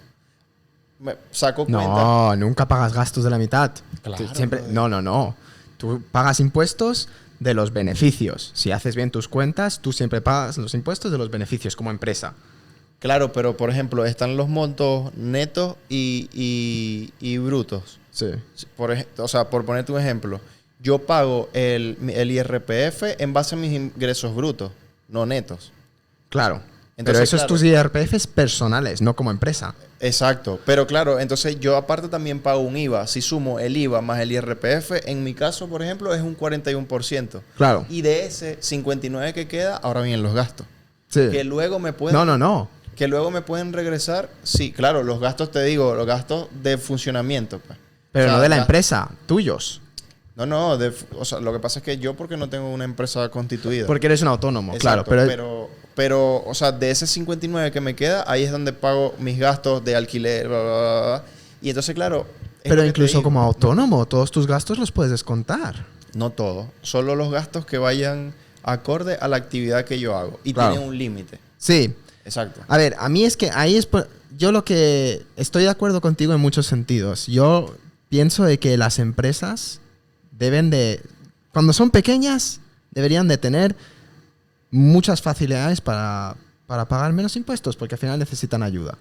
Me saco cuenta. No, nunca pagas gastos de la mitad. Claro, siempre, no. Tú pagas impuestos de los beneficios. Si haces bien tus cuentas, tú siempre pagas los impuestos de los beneficios como empresa. Claro, pero por ejemplo, están los montos netos y brutos. Sí. Por ponerte un ejemplo, yo pago el IRPF en base a mis ingresos brutos, no netos. Claro. Entonces, pero eso es tus IRPFs personales, no como empresa. Exacto. Pero claro, entonces yo aparte también pago un IVA. Si sumo el IVA más el IRPF, en mi caso, por ejemplo, es un 41%. Claro. Y de ese 59% que queda, ahora vienen los gastos. Sí. Que luego me pueden... No. Que luego me pueden regresar. Sí, claro, los gastos, te digo, los gastos de funcionamiento. Pues. Pero no de la empresa, tuyos. No, lo que pasa es que yo porque no tengo una empresa constituida. Porque eres un autónomo, exacto, claro. Pero, o sea, de ese 59 que me queda, ahí es donde pago mis gastos de alquiler, bla, bla, bla. Y entonces, claro... Pero incluso como autónomo, todos tus gastos los puedes descontar. No todos. Solo los gastos que vayan acorde a la actividad que yo hago. Y claro. tienen un límite. Sí. Exacto. A ver, a mí es que ahí es... Yo lo que... Estoy de acuerdo contigo en muchos sentidos. Yo pienso de que las empresas deben de... Cuando son pequeñas, deberían de tener muchas facilidades para pagar menos impuestos, porque al final necesitan ayuda.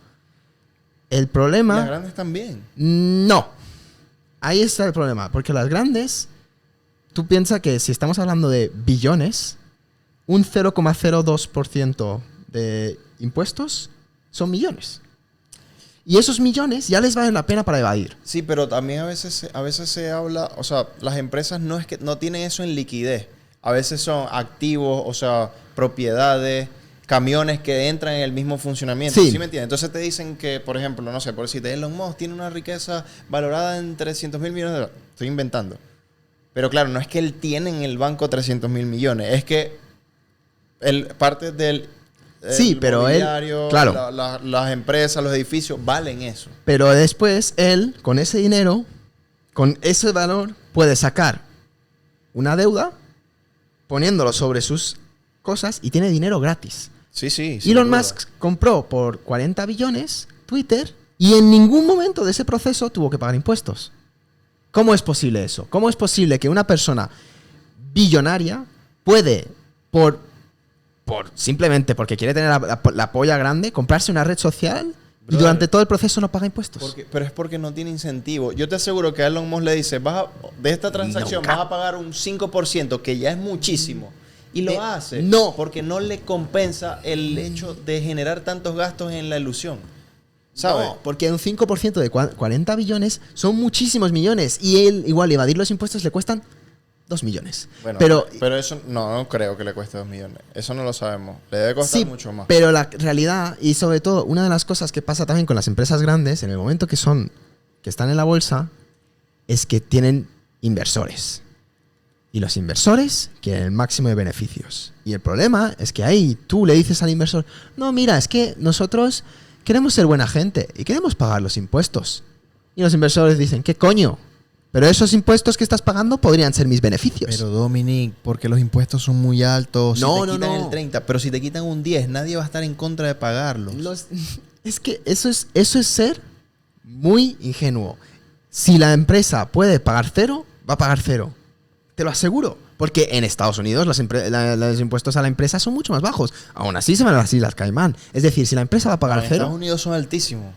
El problema... Las grandes también. No. Ahí está el problema, porque las grandes... Tú piensas que si estamos hablando de billones, un 0,02% de impuestos son millones. Y esos millones ya les valen la pena para evadir. Sí, pero también a veces se habla, o sea, las empresas no es que no tienen eso en liquidez. A veces son activos, o sea, propiedades, camiones que entran en el mismo funcionamiento. Sí. ¿Sí me entiendes? Entonces te dicen que, por ejemplo, no sé, por decirte, Elon Musk tiene una riqueza valorada en 300.000 millones de dólares. Estoy inventando. Pero claro, no es que él tiene en el banco 300.000 millones. Es que parte del Sí, pero él, mobiliario, claro. las empresas, los edificios, valen eso. Pero después él, con ese dinero, con ese valor, puede sacar una deuda poniéndolo sobre sus cosas y tiene dinero gratis. Sí, sí. Elon Musk compró por 40 billones Twitter y en ningún momento de ese proceso tuvo que pagar impuestos. ¿Cómo es posible eso? ¿Cómo es posible que una persona billonaria puede, simplemente porque quiere tener la polla grande, comprarse una red social y durante todo el proceso no paga impuestos? Pero es porque no tiene incentivo. Yo te aseguro que a Elon Musk le dice, de esta transacción vas a pagar un 5%, que ya es muchísimo. Y lo hace porque no le compensa el hecho de generar tantos gastos en la ilusión. ¿Sabes? No, porque un 5% de 40 billones son muchísimos millones. Y él, igual, evadir los impuestos le cuestan 2 millones. Bueno, pero eso no creo que le cueste 2 millones. Eso no lo sabemos. Le debe costar mucho más. Pero la realidad, y sobre todo, una de las cosas que pasa también con las empresas grandes, en el momento que están en la bolsa, es que tienen inversores. Y los inversores quieren el máximo de beneficios. Y el problema es que ahí tú le dices al inversor, no, mira, es que nosotros queremos ser buena gente y queremos pagar los impuestos. Y los inversores dicen, ¿qué coño? Pero esos impuestos que estás pagando podrían ser mis beneficios. Pero Dominic, porque los impuestos son muy altos. No, si te quitan el 30, pero si te quitan un 10, nadie va a estar en contra de pagarlos. Es que eso es ser muy ingenuo. Si la empresa puede pagar cero, va a pagar cero. Te lo aseguro. Porque en Estados Unidos los impuestos a la empresa son mucho más bajos. Aún así se van a las Islas Caimán. Es decir, si la empresa va a pagar cero... Estados Unidos son altísimos.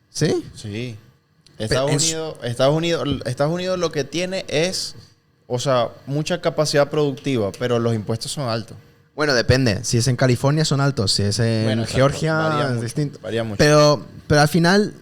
¿Sí? Sí. Estados Unidos lo que tiene es, o sea, mucha capacidad productiva, pero los impuestos son altos. Bueno, depende. Si es en California son altos. Si es en Georgia es distinto. Varía mucho. Pero al final...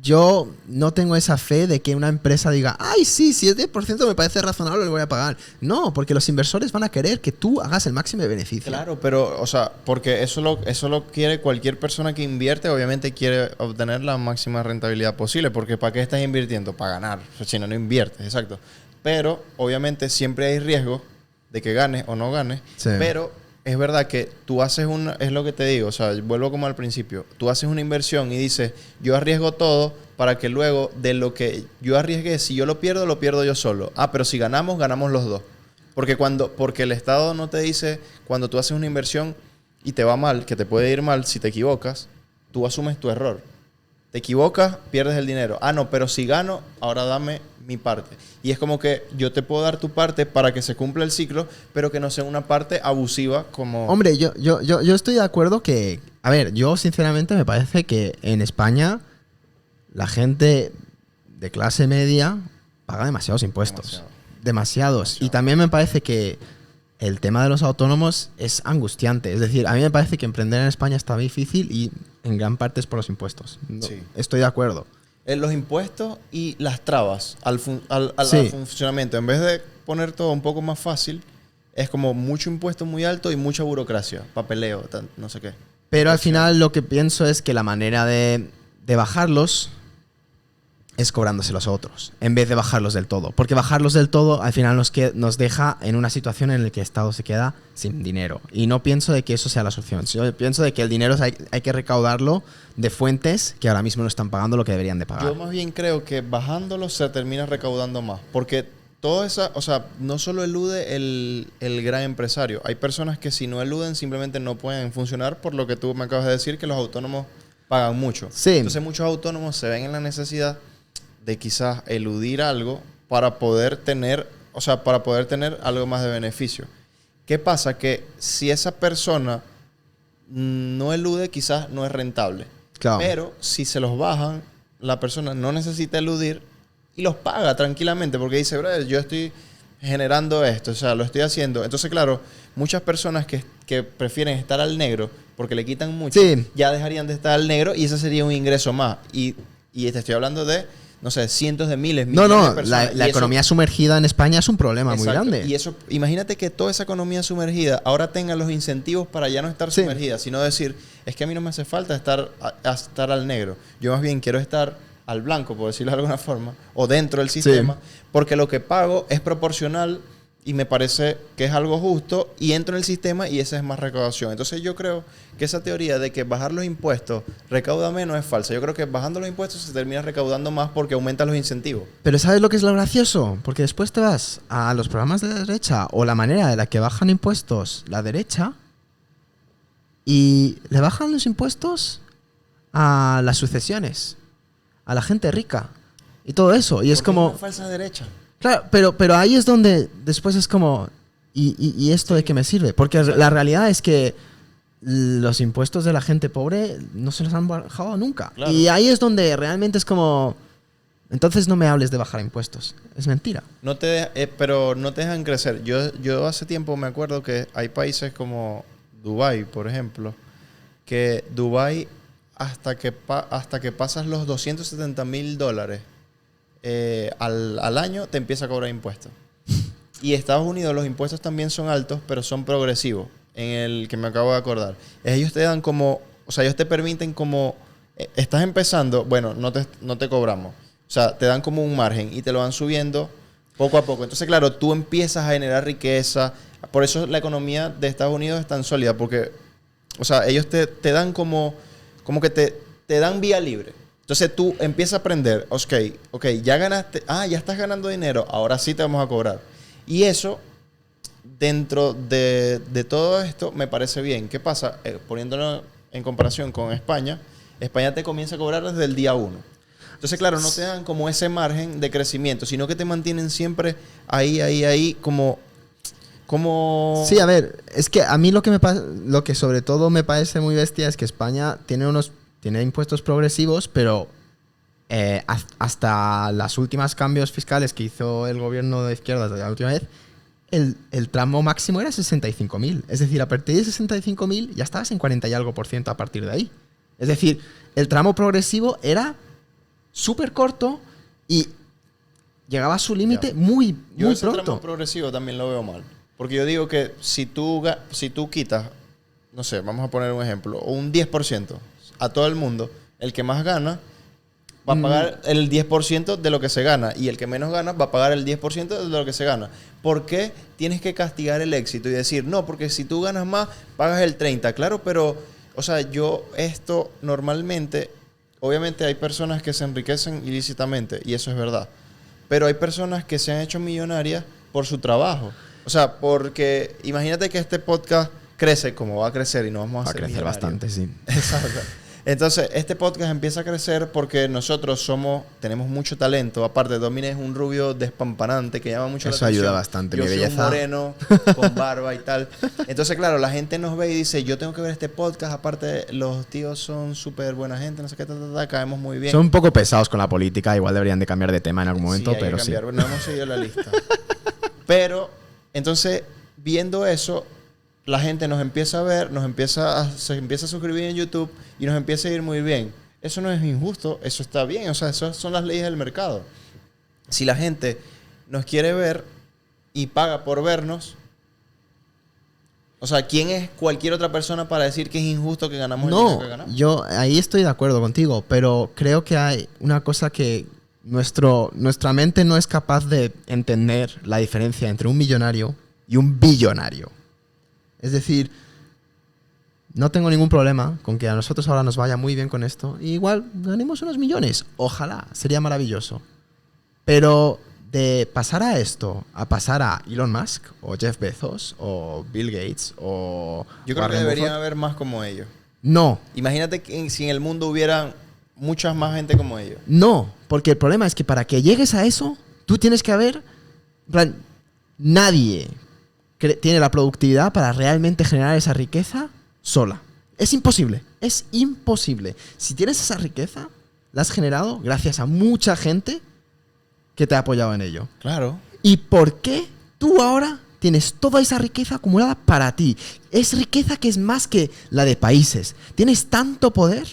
Yo no tengo esa fe de que una empresa diga, ay, sí, si es 10% me parece razonable, lo voy a pagar. No, porque los inversores van a querer que tú hagas el máximo de beneficio. Claro, pero, o sea, porque eso lo quiere cualquier persona que invierte, obviamente quiere obtener la máxima rentabilidad posible, porque ¿para qué estás invirtiendo? Para ganar, si no, no inviertes, exacto. Pero, obviamente, siempre hay riesgo de que ganes o no ganes, sí. Pero es verdad que tú haces es lo que te digo, o sea, vuelvo como al principio, tú haces una inversión y dices, yo arriesgo todo para que luego de lo que yo arriesgué, si yo lo pierdo yo solo. Ah, pero si ganamos los dos. Porque el Estado no te dice, cuando tú haces una inversión y te va mal, que te puede ir mal si te equivocas, tú asumes tu error. Te equivocas, pierdes el dinero. Ah, no, pero si gano, ahora dame mi parte. Y es como que yo te puedo dar tu parte para que se cumpla el ciclo, pero que no sea una parte abusiva como... Hombre, yo estoy de acuerdo que... A ver, yo sinceramente me parece que en España la gente de clase media paga demasiados impuestos. Demasiados. Y también me parece que el tema de los autónomos es angustiante. Es decir, a mí me parece que emprender en España está difícil y en gran parte es por los impuestos. No, sí. Estoy de acuerdo. Los impuestos y las trabas al funcionamiento. En vez de poner todo un poco más fácil, es como mucho impuesto muy alto y mucha burocracia, papeleo, no sé qué. Pero al final lo que pienso es que la manera de bajarlos es cobrándoselos a otros, en vez de bajarlos del todo. Porque bajarlos del todo al final nos deja en una situación en la que el Estado se queda sin dinero. Y no pienso de que eso sea la solución. Yo pienso de que el dinero hay que recaudarlo de fuentes que ahora mismo no están pagando lo que deberían de pagar. Yo más bien creo que bajándolos se termina recaudando más. Porque todo esa, o sea, no solo elude el gran empresario. Hay personas que si no eluden simplemente no pueden funcionar, por lo que tú me acabas de decir, que los autónomos pagan mucho. Sí. Entonces muchos autónomos se ven en la necesidad de quizás eludir algo para poder tener algo más de beneficio. ¿Qué pasa? Que si esa persona no elude, quizás no es rentable. Claro. Pero si se los bajan, la persona no necesita eludir y los paga tranquilamente porque dice, brother, yo estoy generando esto, o sea, lo estoy haciendo. Entonces, claro, muchas personas que prefieren estar al negro porque le quitan mucho, Sí. ya dejarían de estar al negro y ese sería un ingreso más. Y te estoy hablando de, no sé, cientos de miles, millones de No, personas. la Y eso- economía sumergida en España es un problema muy Exacto. grande. Y eso, imagínate que toda esa economía sumergida ahora tenga los incentivos para ya no estar Sí. sumergida, sino decir, es que a mí no me hace falta estar al negro. Yo más bien quiero estar al blanco, por decirlo de alguna forma, o dentro del sistema, porque lo que pago es proporcional y me parece que es algo justo y entro en el sistema y esa es más recaudación. Entonces yo creo que esa teoría de que bajar los impuestos recauda menos es falsa. Yo creo que bajando los impuestos se termina recaudando más porque aumentan los incentivos. Pero ¿sabes lo que es lo gracioso? Porque después te vas a los programas de la derecha o la manera de la que bajan impuestos la derecha y le bajan los impuestos a las sucesiones, a la gente rica y todo eso. Y es Porque como... una falsa derecha. Claro, pero ahí es donde después es como... ¿Y esto de qué me sirve? Porque la realidad es que los impuestos de la gente pobre no se los han bajado nunca. Claro. Y ahí es donde realmente es como... Entonces no me hables de bajar impuestos. Es mentira. Pero no te dejan crecer. Yo hace tiempo me acuerdo que hay países como Dubái, por ejemplo, que Dubái hasta que pasas los $270,000 al año te empieza a cobrar impuestos. Y Estados Unidos los impuestos también son altos, pero son progresivos. En el que me acabo de acordar. Ellos te dan como... O sea, ellos te permiten como... estás empezando, bueno, no te cobramos. O sea, te dan como un margen y te lo van subiendo poco a poco. Entonces, claro, tú empiezas a generar riqueza. Por eso la economía de Estados Unidos es tan sólida. Porque, o sea, ellos te dan como que te dan vía libre. Entonces tú empiezas a aprender. Ok, ya ganaste. Ya estás ganando dinero. Ahora sí te vamos a cobrar. Y eso, dentro de todo esto, me parece bien. ¿Qué pasa? Poniéndolo en comparación con España, España te comienza a cobrar desde el día 1. Entonces, claro, no te dan como ese margen de crecimiento, sino que te mantienen siempre ahí, como... Sí, a ver, es que a mí lo que sobre todo me parece muy bestia es que España tiene impuestos progresivos, pero hasta los últimos cambios fiscales que hizo el gobierno de izquierdas la última vez, el tramo máximo era 65.000. Es decir, a partir de 65.000 ya estabas en 40 y algo % a partir de ahí. Es decir, el tramo progresivo era súper corto y llegaba a su límite muy Yo ese pronto. tramo progresivo también lo veo mal. Porque yo digo que si tú quitas, no sé, vamos a poner un ejemplo, un 10% a todo el mundo, el que más gana va a pagar el 10% de lo que se gana y el que menos gana va a pagar el 10% de lo que se gana. ¿Por qué tienes que castigar el éxito y decir, no, porque si tú ganas más, pagas el 30%? Claro, pero, o sea, esto normalmente, obviamente hay personas que se enriquecen ilícitamente y eso es verdad. Pero hay personas que se han hecho millonarias por su trabajo. O sea, porque imagínate que este podcast crece como va a crecer y nos vamos a Va a hacer crecer millonarios. bastante, sí. Exacto. Entonces, este podcast empieza a crecer porque nosotros tenemos mucho talento. Aparte, Domine es un rubio despampanante que llama mucho la Eso atención. ayuda bastante, Yo mi soy belleza. un moreno con barba y tal. Entonces, claro, la gente nos ve y dice, yo tengo que ver este podcast. Aparte, los tíos son súper buena gente, no sé qué, caemos muy bien. Son un poco pesados con la política, igual deberían de cambiar de tema en algún momento, Sí, hay que pero sí. cambiar. No hemos seguido la lista. Pero, entonces, viendo eso, la gente nos empieza a ver, se empieza a suscribir en YouTube y nos empieza a ir muy bien. Eso no es injusto, eso está bien. O sea, esas son las leyes del mercado. Si la gente nos quiere ver y paga por vernos, o sea, ¿quién es cualquier otra persona para decir que es injusto que ganamos el dinero que No, ganamos? yo ahí estoy de acuerdo contigo, pero creo que hay una cosa que nuestra mente no es capaz de entender la diferencia entre un millonario y un billonario. Es decir, no tengo ningún problema con que a nosotros ahora nos vaya muy bien con esto. Y igual ganemos unos millones. Ojalá, sería maravilloso. Pero de pasar a esto, a pasar a Elon Musk, o Jeff Bezos, o Bill Gates, o Yo creo que Warren deberían Buffett, haber más como ellos. no. Imagínate que si en el mundo hubieran muchas más gente como ellos. No, porque el problema es que para que llegues a eso, tú tienes que haber... En plan, nadie tiene la productividad para realmente generar esa riqueza sola. Es imposible, es imposible. Si tienes esa riqueza, la has generado gracias a mucha gente que te ha apoyado en ello. Claro. ¿Y por qué tú ahora tienes toda esa riqueza acumulada para ti. Es riqueza que es más que la de países. Tienes tanto poder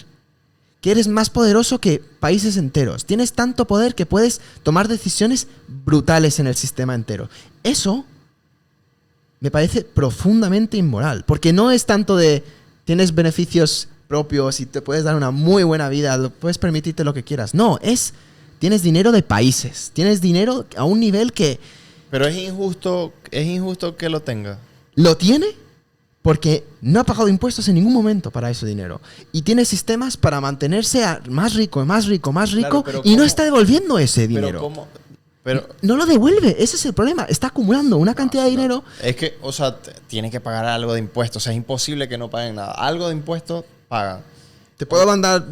que eres más poderoso que países enteros. Tienes tanto poder que puedes tomar decisiones brutales en el sistema entero. Eso me parece profundamente inmoral, porque no es tanto de tienes beneficios propios y te puedes dar una muy buena vida, puedes permitirte lo que quieras. No, tienes dinero de países, tienes dinero a un nivel que... Pero es injusto que lo tenga. Lo tiene porque no ha pagado impuestos en ningún momento para ese dinero. Y tiene sistemas para mantenerse más rico, más rico, más rico, Claro, y no está devolviendo ese dinero. Pero ¿cómo? Pero No lo devuelve, ese es el problema. Está acumulando una cantidad de dinero. es que, o sea, tiene que pagar algo de impuestos. O sea, es imposible que no paguen nada. Algo de impuestos pagan. Te puedo mandar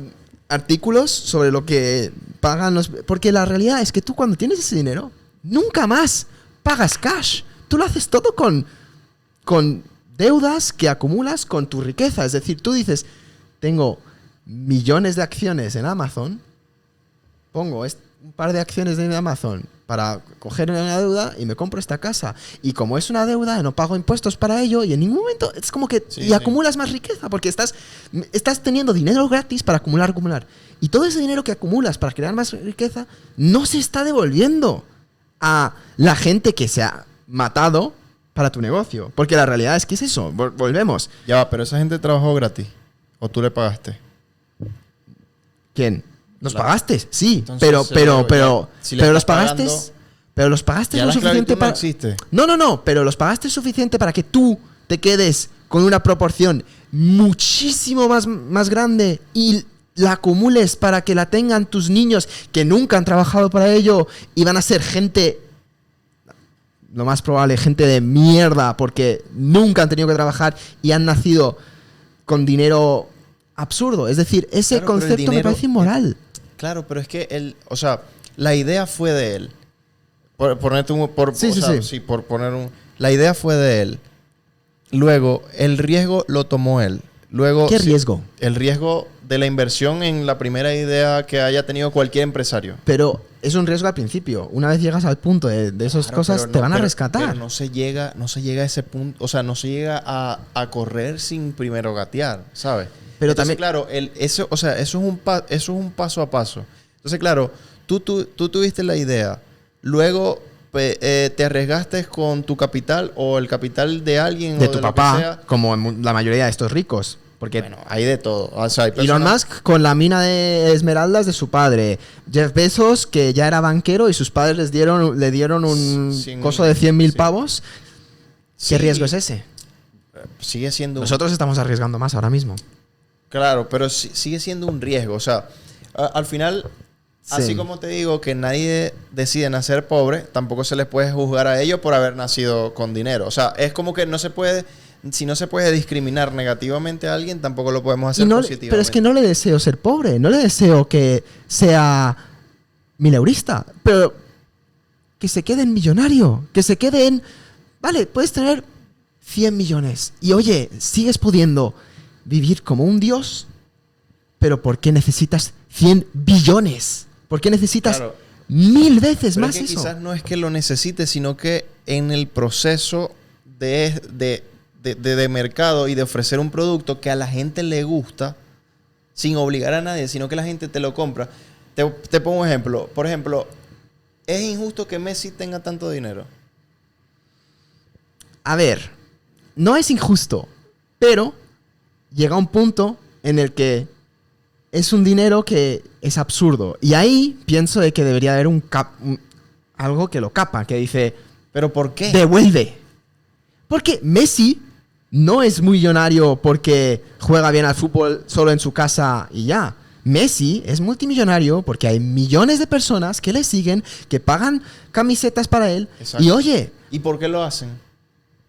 artículos sobre lo que pagan los... Porque la realidad es que tú cuando tienes ese dinero, nunca más pagas cash. Tú lo haces todo con deudas que acumulas con tu riqueza. Es decir, tú dices, tengo millones de acciones en Amazon, pongo un par de acciones de Amazon para coger una deuda y me compro esta casa. Y como es una deuda, no pago impuestos para ello y en ningún momento es como que... Sí, y sí. acumulas más riqueza porque estás teniendo dinero gratis para acumular. Y todo ese dinero que acumulas para crear más riqueza no se está devolviendo a la gente que se ha matado para tu negocio. Porque la realidad es que es eso. Volvemos. Ya va, pero esa gente trabajó gratis. ¿O tú le pagaste? ¿Quién? ¿Los pagaste? Sí, Entonces, pero si le pero los estás pagaste, pagando, pero los pagaste ya lo la suficiente esclavitud no para... existe. No, pero los pagaste suficiente para que tú te quedes con una proporción muchísimo más grande y la acumules para que la tengan tus niños que nunca han trabajado para ello y van a ser gente, lo más probable, gente de mierda porque nunca han tenido que trabajar y han nacido con dinero absurdo. Es decir, ese Claro, pero el concepto me dinero- parece inmoral. Claro, pero es que o sea, la idea fue de él. Por ponerte por poner la idea fue de él. Luego, el riesgo lo tomó él. Luego, ¿Qué riesgo? El riesgo de la inversión en la primera idea que haya tenido cualquier empresario. Pero es un riesgo al principio. Una vez llegas al punto de esas Claro, cosas, pero te no- van a pero- rescatar. Pero no se llega a ese punto. O sea, no se llega a correr sin primero gatear, ¿sabes? Pero Entonces, también- claro, eso es un paso a paso. Entonces, claro, tú tuviste la idea. Luego te arriesgaste con tu capital o el capital de alguien De o tu lo que papá, sea. como en la mayoría de estos ricos. Porque Bueno, hay de todo. O sea, hay Elon personas- Musk con la mina de esmeraldas de su padre. Jeff Bezos, que ya era banquero y sus padres le dieron un Cien- coso de 100.000 sí. pavos. Sí, ¿Qué riesgo es ese? Sigue siendo Nosotros estamos arriesgando más ahora mismo. Claro, pero sigue siendo un riesgo. O sea, al final, Sí. así como te digo que nadie decide nacer pobre, tampoco se les puede juzgar a ellos por haber nacido con dinero. O sea, es como que no se puede, si no se puede discriminar negativamente a alguien, tampoco lo podemos hacer Y no, positivamente. pero es que no le deseo ser pobre, no le deseo que sea mileurista, pero que se quede en millonario, que se quede en... Vale, puedes tener 100 millones y oye, sigues pudiendo vivir como un dios, pero ¿por qué necesitas 100 billones? ¿Por qué necesitas Claro. 1000 veces Pero más es que eso? quizás no es que lo necesite, sino que en el proceso de mercado y de ofrecer un producto que a la gente le gusta, sin obligar a nadie, sino que la gente te lo compra. Te pongo un ejemplo. Por ejemplo, ¿es injusto que Messi tenga tanto dinero? A ver, no es injusto, pero llega un punto en el que es un dinero que es absurdo. Y ahí pienso de que debería haber algo que lo capa, que dice, ¿Pero por qué? devuelve. Porque Messi no es millonario porque juega bien al fútbol solo en su casa y ya. Messi es multimillonario porque hay millones de personas que le siguen, que pagan camisetas para él. Exacto. Y oye, ¿Y por qué lo hacen?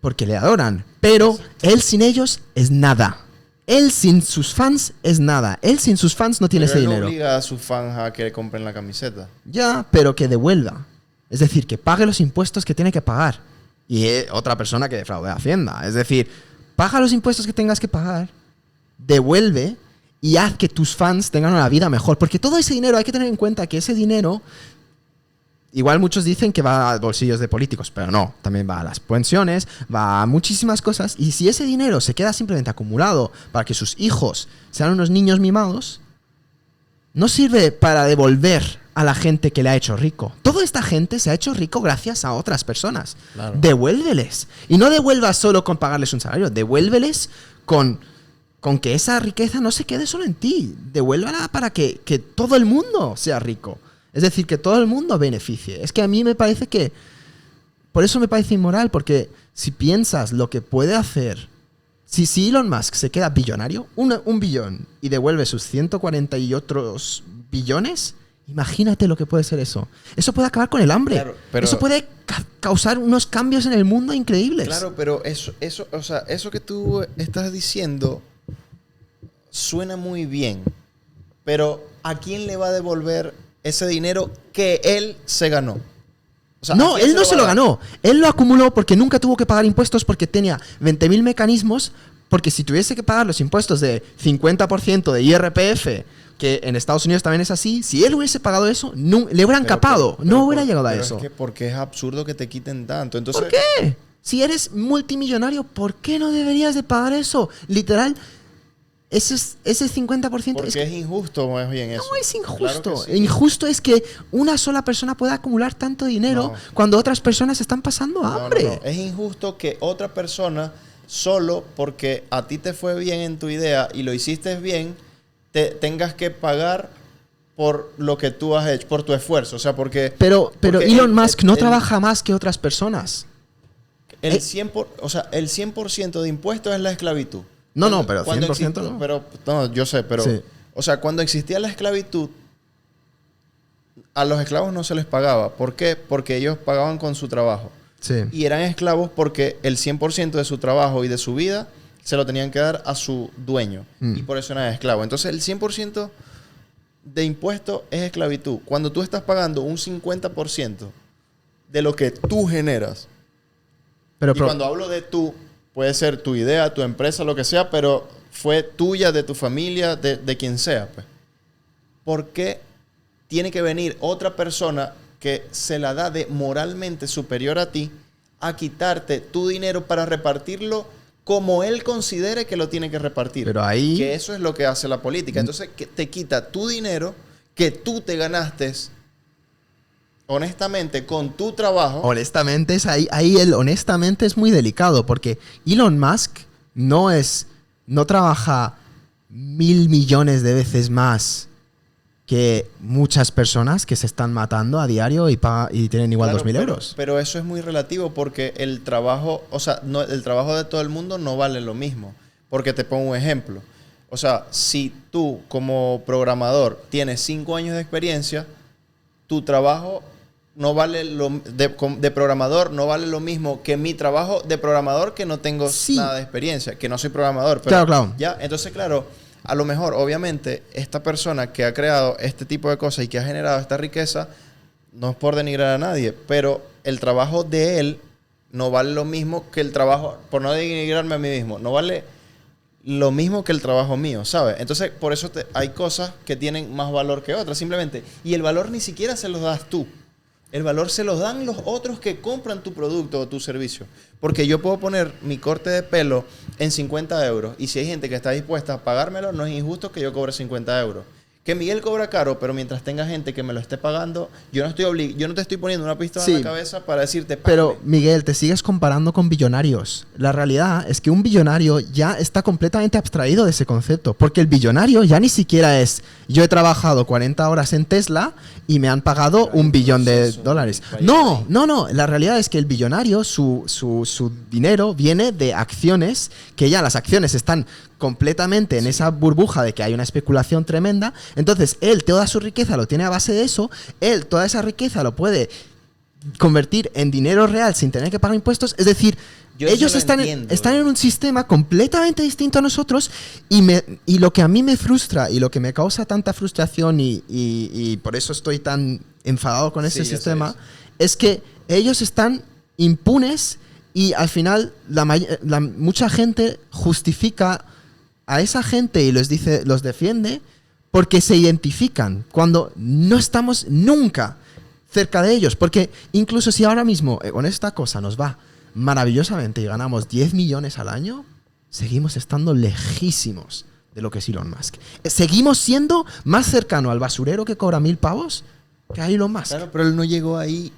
porque le adoran. Pero él sin ellos es nada. Él sin sus fans es nada. Él sin sus fans no tiene Pero ese él no dinero. obliga a sus fans a que le compren la camiseta. Ya, pero que devuelva. Es decir, que pague los impuestos que tiene que pagar. Y otra persona que defraude a Hacienda. Es decir, paga los impuestos que tengas que pagar, devuelve y haz que tus fans tengan una vida mejor. Porque todo ese dinero, hay que tener en cuenta que ese dinero igual muchos dicen que va a bolsillos de políticos, pero no, también va a las pensiones, va a muchísimas cosas. Y si ese dinero se queda simplemente acumulado para que sus hijos sean unos niños mimados, no sirve para devolver a la gente que le ha hecho rico. Toda esta gente se ha hecho rico gracias a otras personas. Claro. Devuélveles. Y no devuelvas solo con pagarles un salario, devuélveles con que esa riqueza no se quede solo en ti. Devuélvala para que todo el mundo sea rico. Es decir, que todo el mundo beneficie. Es que a mí me parece que... Por eso me parece inmoral, porque si piensas lo que puede hacer... Si Elon Musk se queda billonario, un billón, y devuelve sus 140 y otros billones, imagínate lo que puede ser eso. Eso puede acabar con el hambre. Claro, pero... Eso puede causar unos cambios en el mundo increíbles. Claro, pero o sea, eso que tú estás diciendo suena muy bien. Pero ¿a quién le va a devolver ese dinero que él se ganó? O sea, no, él no se lo va a dar? ganó. Él lo acumuló porque nunca tuvo que pagar impuestos, porque tenía 20.000 mecanismos. Porque si tuviese que pagar los impuestos de 50% de IRPF, que en Estados Unidos también es así, si él hubiese pagado eso, le hubieran capado. No hubiera llegado a eso. Es que porque es absurdo que te quiten tanto. Entonces, ¿Por qué? Si eres multimillonario, ¿por qué no deberías de pagar eso? Literal, ese 50% porque es injusto más bien eso. No es injusto. Claro que sí. Injusto es que una sola persona pueda acumular tanto dinero No. cuando otras personas están pasando hambre. No. Es injusto que otra persona, solo porque a ti te fue bien en tu idea y lo hiciste bien, te tengas que pagar por lo que tú has hecho, por tu esfuerzo. O sea, porque Pero Elon Musk no el- trabaja más que otras personas. el 100% de impuestos es la esclavitud. No, pero Cuando 100% no. Pero, no, yo sé, pero... Sí. O sea, cuando existía la esclavitud, a los esclavos no se les pagaba. ¿Por qué? Porque ellos pagaban con su trabajo. Sí. Y eran esclavos porque el 100% de su trabajo y de su vida se lo tenían que dar a su dueño. Y por eso eran esclavos. Entonces, el 100% de impuesto es esclavitud. Cuando tú estás pagando un 50% de lo que tú generas, Pero y cuando hablo de tú, puede ser tu idea, tu empresa, lo que sea, pero fue tuya, de tu familia, de quien sea, pues. ¿Por qué tiene que venir otra persona que se la da de moralmente superior a ti a quitarte tu dinero para repartirlo como él considere que lo tiene que repartir? Pero ahí- Que eso es lo que hace la política. Entonces, que te quita tu dinero que tú te ganaste honestamente con tu trabajo. Honestamente, honestamente es muy delicado, porque Elon Musk no trabaja 1.000 millones de veces más que muchas personas que se están matando a diario y tienen igual Claro, 2.000 euros. Pero eso es muy relativo porque el trabajo, o sea, no, el trabajo de todo el mundo no vale lo mismo. Porque te pongo un ejemplo. O sea, si tú como programador tienes 5 años de experiencia, tu trabajo no vale de programador no vale lo mismo que mi trabajo de programador, que no tengo Sí. nada de experiencia, que no soy programador. Pero Claro. ya, entonces, claro, a lo mejor, obviamente, esta persona que ha creado este tipo de cosas y que ha generado esta riqueza, no es por denigrar a nadie, pero el trabajo de él no vale lo mismo que el trabajo, por no denigrarme a mí mismo, no vale lo mismo que el trabajo mío, ¿sabes? Entonces, por eso hay cosas que tienen más valor que otras, simplemente. Y el valor ni siquiera se los das tú. El valor se los dan los otros que compran tu producto o tu servicio. Porque yo puedo poner mi corte de pelo en 50 euros y si hay gente que está dispuesta a pagármelo, no es injusto que yo cobre 50 euros. Que Miguel cobra caro, pero mientras tenga gente que me lo esté pagando, yo no te estoy poniendo una pistola en Sí. la cabeza para decirte, Pero, págame. Miguel, te sigues comparando con billonarios. La realidad es que un billonario ya está completamente abstraído de ese concepto. Porque el billonario ya ni siquiera es, yo he trabajado 40 horas en Tesla y me han pagado Pero hay $1 billón. proceso, No. La realidad es que el billonario, su dinero viene de acciones, que ya las acciones están completamente en esa burbuja de que hay una especulación tremenda. Entonces, él toda su riqueza lo tiene a base de eso. Él toda esa riqueza lo puede convertir en dinero real sin tener que pagar impuestos. Es decir, Yo eso ellos lo están entiendo. en un sistema completamente distinto a nosotros y lo que a mí me frustra y lo que me causa tanta frustración y por eso estoy tan enfadado con ese Sí, ya sé sistema eso. es que ellos están impunes y al final mucha gente justifica a esa gente y los defiende porque se identifican cuando no estamos nunca cerca de ellos. Porque incluso si ahora mismo con esta cosa nos va maravillosamente y ganamos 10 millones al año, seguimos estando lejísimos de lo que es Elon Musk. Seguimos siendo más cercano al basurero que cobra 1.000 pavos que a Elon Musk. Claro, pero él no llegó ahí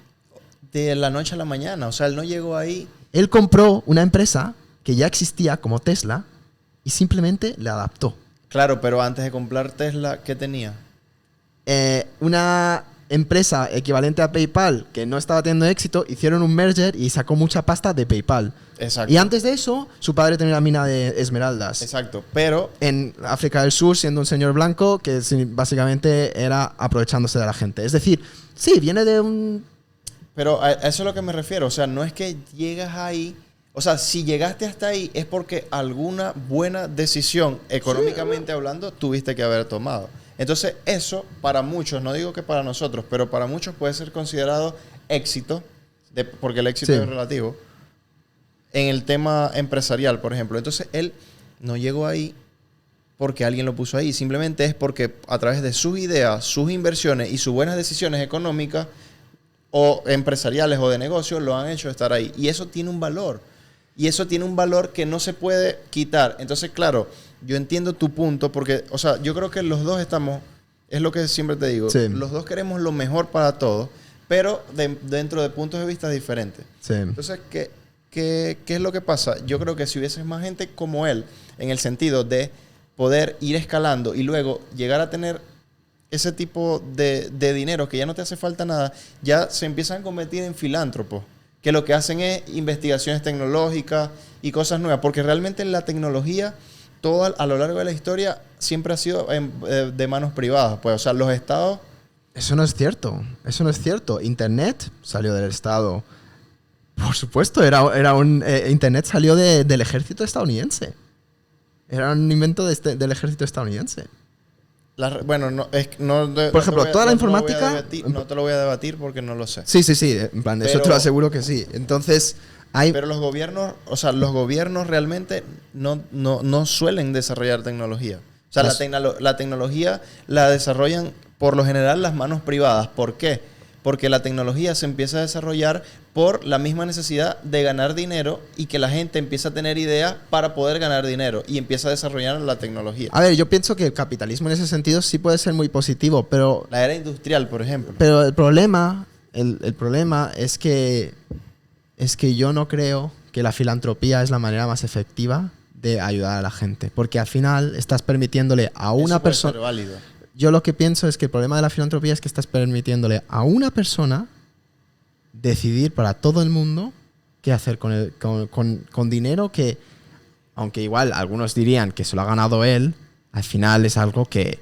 de la noche a la mañana. O sea, él no llegó ahí. Él compró una empresa que ya existía como Tesla y simplemente la adaptó. Claro, pero antes de comprar Tesla, ¿qué tenía? Una empresa equivalente a PayPal que no estaba teniendo éxito, hicieron un merger y sacó mucha pasta de PayPal. Exacto. Y antes de eso, su padre tenía una mina de esmeraldas. Exacto, pero... En África del Sur, siendo un señor blanco que básicamente era aprovechándose de la gente. Es decir, sí, viene de un... Pero a eso es a lo que me refiero. O sea, no es que llegas ahí... O sea, si llegaste hasta ahí es porque alguna buena decisión, económicamente hablando, tuviste que haber tomado. Entonces, eso para muchos, no digo que para nosotros, pero para muchos puede ser considerado éxito, porque el éxito Sí. es relativo, en el tema empresarial, por ejemplo. Entonces, él no llegó ahí porque alguien lo puso ahí. Simplemente es porque a través de sus ideas, sus inversiones y sus buenas decisiones económicas o empresariales o de negocio lo han hecho estar ahí. Y eso tiene un valor. Y eso tiene un valor que no se puede quitar. Entonces, claro, yo entiendo tu punto porque, o sea, yo creo que los dos estamos, es lo que siempre te digo, Sí. los dos queremos lo mejor para todos, pero dentro de puntos de vista diferentes. Sí. Entonces, ¿qué es lo que pasa? Yo creo que si hubiese más gente como él, en el sentido de poder ir escalando y luego llegar a tener ese tipo de dinero que ya no te hace falta nada, ya se empiezan a convertir en filántropos, que lo que hacen es investigaciones tecnológicas y cosas nuevas, porque realmente la tecnología, todo a lo largo de la historia, siempre ha sido de manos privadas. Pues, o sea, los estados... Eso no es cierto. Eso no es cierto. Internet salió del Estado. Por supuesto, Internet salió del ejército estadounidense. Era un invento del ejército estadounidense. Bueno, no, Por ejemplo, toda la informática... No te lo voy a debatir porque no lo sé. Sí. En plan, eso Pero- te lo aseguro que sí. Entonces, hay... Pero los gobiernos, o sea, los gobiernos realmente no suelen desarrollar tecnología. O sea, la tecnología la desarrollan por lo general las manos privadas. ¿Por qué? Porque la tecnología se empieza a desarrollar por la misma necesidad de ganar dinero y que la gente empieza a tener ideas para poder ganar dinero y empieza a desarrollar la tecnología. A ver, yo pienso que el capitalismo en ese sentido sí puede ser muy positivo, pero La era industrial, por ejemplo. Pero el problema es que yo no creo que la filantropía es la manera más efectiva de ayudar a la gente. Porque al final estás permitiéndole a una Eso puede ser persona... válido. Yo lo que pienso es que el problema de la filantropía es que estás permitiéndole a una persona decidir para todo el mundo qué hacer con dinero que, aunque igual algunos dirían que se lo ha ganado él, al final es algo que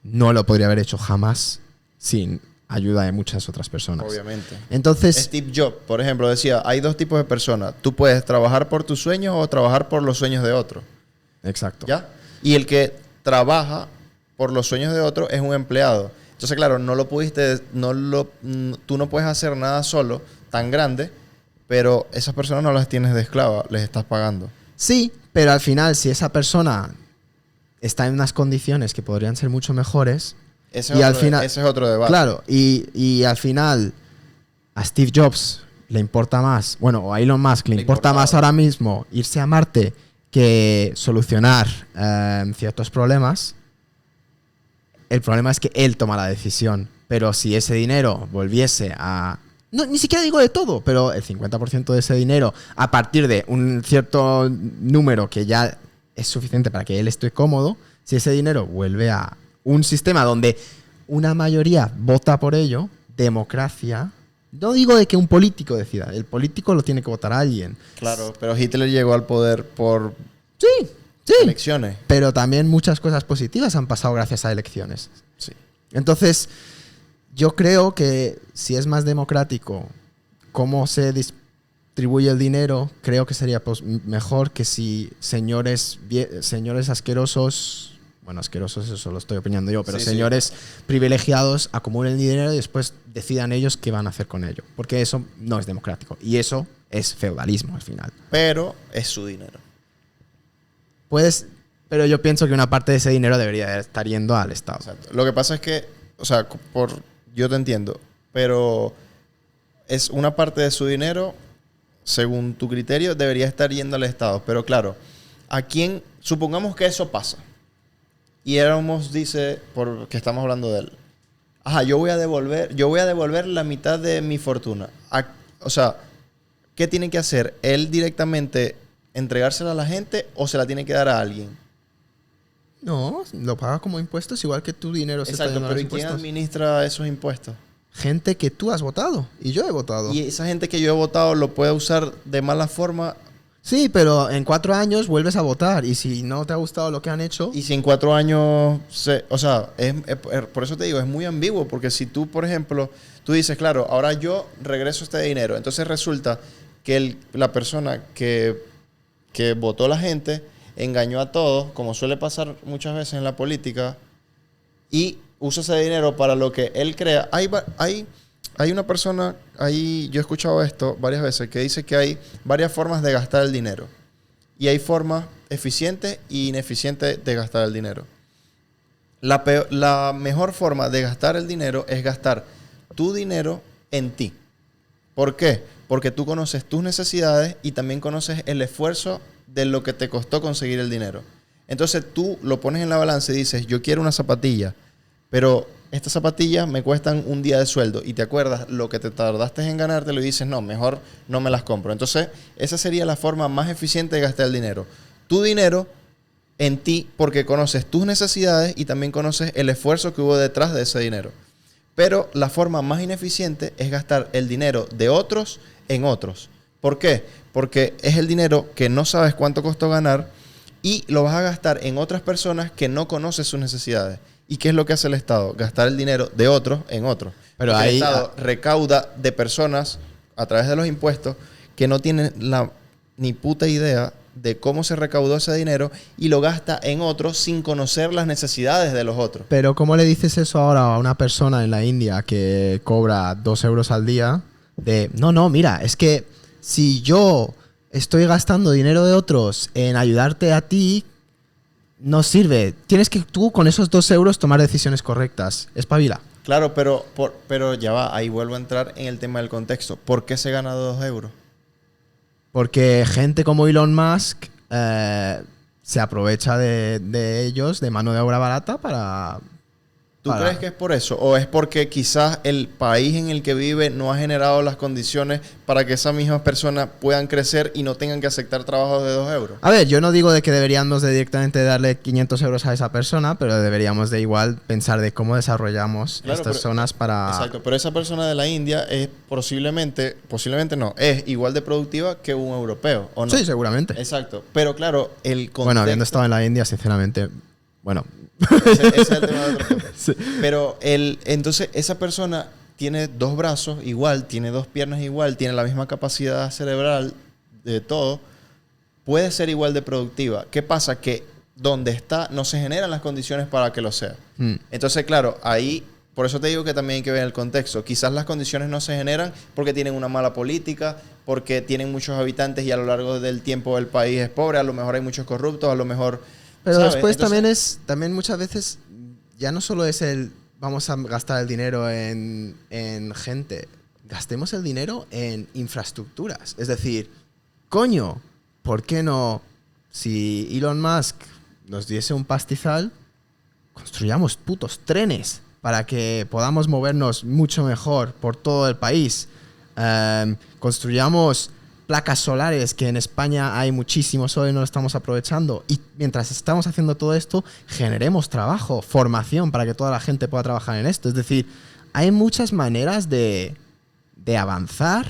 no lo podría haber hecho jamás sin ayuda de muchas otras personas. Obviamente. Entonces, Steve Jobs, por ejemplo, decía, hay dos tipos de personas. Tú puedes trabajar por tus sueños o trabajar por los sueños de otro. exacto. ¿Ya? Y el que trabaja por los sueños de otro es un empleado. Entonces, claro, tú no puedes hacer nada solo tan grande, pero esas personas no las tienes de esclava, les estás pagando. Sí, pero al final, si esa persona está en unas condiciones que podrían ser mucho mejores, Ese y es al otro, final, ese es otro debate. claro, y al final a Steve Jobs le importa más, bueno, o a Elon Musk le importa importaba. más ahora mismo irse a Marte que solucionar ciertos problemas. El problema es que él toma la decisión, pero si ese dinero volviese a... No, ni siquiera digo de todo, pero el 50% de ese dinero, a partir de un cierto número que ya es suficiente para que él esté cómodo, si ese dinero vuelve a un sistema donde una mayoría vota por ello, democracia, no digo de que un político decida, el político lo tiene que votar alguien. Claro, pero Hitler llegó al poder por Sí, sí. elecciones. Pero también muchas cosas positivas han pasado gracias a elecciones. Sí. Entonces, yo creo que si es más democrático cómo se distribuye el dinero, creo que sería mejor que si señores asquerosos, bueno, asquerosos eso lo estoy opinando yo, pero Sí, señores privilegiados acumulen dinero y después decidan ellos qué van a hacer con ello. Porque eso no es democrático. Y eso es feudalismo al final. Pero es su dinero. Pero yo pienso que una parte de ese dinero debería estar yendo al Estado. Exacto. Lo que pasa es que, o sea, yo te entiendo. pero es una parte de su dinero, según tu criterio, debería estar yendo al Estado. Pero claro, ¿a quién? Supongamos que eso pasa. Y Elon dice, porque estamos hablando de él, ajá, yo voy a devolver la mitad de mi fortuna. O sea, ¿qué tiene que hacer? ¿Él directamente entregársela a la gente o se la tiene que dar a alguien? No, lo pagas como impuestos igual que tu dinero se está Exacto, yendo a pero los ¿y quién impuestos. administra esos impuestos? Gente que tú has votado y yo he votado. Y esa gente que yo he votado lo puede usar de mala forma. Sí, pero en 4 años vuelves a votar y si no te ha gustado lo que han hecho... Y si en 4 años... o sea, por eso te digo, es muy ambiguo. Porque si tú, por ejemplo, tú dices, claro, ahora yo regreso este dinero. Entonces resulta que la persona que votó la gente engañó a todos, como suele pasar muchas veces en la política, y usa ese dinero para lo que él crea. Hay una persona, yo he escuchado esto varias veces, que dice que hay varias formas de gastar el dinero. Y hay formas eficientes e ineficientes de gastar el dinero. La mejor forma de gastar el dinero es gastar tu dinero en ti. ¿Por qué? Porque tú conoces tus necesidades y también conoces el esfuerzo de lo que te costó conseguir el dinero. Entonces tú lo pones en la balanza y dices, yo quiero una zapatilla, pero estas zapatillas me cuestan un día de sueldo y te acuerdas lo que te tardaste en ganártelo y dices, no, mejor no me las compro. Entonces, esa sería la forma más eficiente de gastar el dinero. Tu dinero en ti porque conoces tus necesidades y también conoces el esfuerzo que hubo detrás de ese dinero. Pero la forma más ineficiente es gastar el dinero de otros en otros. ¿Por qué? Porque es el dinero que no sabes cuánto costó ganar y lo vas a gastar en otras personas que no conoces sus necesidades. ¿Y qué es lo que hace el Estado? Gastar el dinero de otros en otros. Pero porque ahí, el Estado recauda de personas a través de los impuestos que no tienen ni puta idea de cómo se recaudó ese dinero y lo gasta en otros sin conocer las necesidades de los otros. Pero ¿cómo le dices eso ahora a una persona en la India que cobra 2 euros al día? No, mira, es que si yo estoy gastando dinero de otros en ayudarte a ti, no sirve. Tienes que tú con esos 2 euros tomar decisiones correctas. Espabila. Claro, pero ya va, ahí vuelvo a entrar en el tema del contexto. ¿Por qué se gana 2 euros? Porque gente como Elon Musk se aprovecha de ellos, de mano de obra barata, para... ¿Tú crees que es por eso? ¿O es porque quizás el país en el que vive no ha generado las condiciones para que esas mismas personas puedan crecer y no tengan que aceptar trabajos de 2 euros? A ver, yo no digo de que deberíamos de directamente darle 500 euros a esa persona, pero deberíamos de igual pensar de cómo desarrollamos estas zonas para... Exacto, pero esa persona de la India es posiblemente no, es igual de productiva que un europeo, ¿o no? Sí, seguramente. Exacto, pero claro, el contexto... Bueno, habiendo estado en la India, sinceramente, bueno... Ese es el tema de otro tema. Sí. Pero entonces esa persona tiene 2 brazos igual, tiene 2 piernas igual, tiene la misma capacidad cerebral de todo, puede ser igual de productiva. ¿Qué pasa? Que donde está no se generan las condiciones para que lo sea. Entonces, claro, ahí, por eso te digo que también hay que ver el contexto. Quizás las condiciones no se generan porque tienen una mala política, porque tienen muchos habitantes y a lo largo del tiempo el país es pobre, a lo mejor hay muchos corruptos, a lo mejor... Pero ¿sabes? después Entonces, también muchas veces ya no solo es vamos a gastar el dinero en gente, gastemos el dinero en infraestructuras. Es decir, coño, ¿por qué no? Si Elon Musk nos diese un pastizal, construyamos putos trenes para que podamos movernos mucho mejor por todo el país. Construyamos placas solares, que en España hay muchísimo sol y no lo estamos aprovechando. Y mientras estamos haciendo todo esto, generemos trabajo, formación para que toda la gente pueda trabajar en esto. Es decir, hay muchas maneras de avanzar,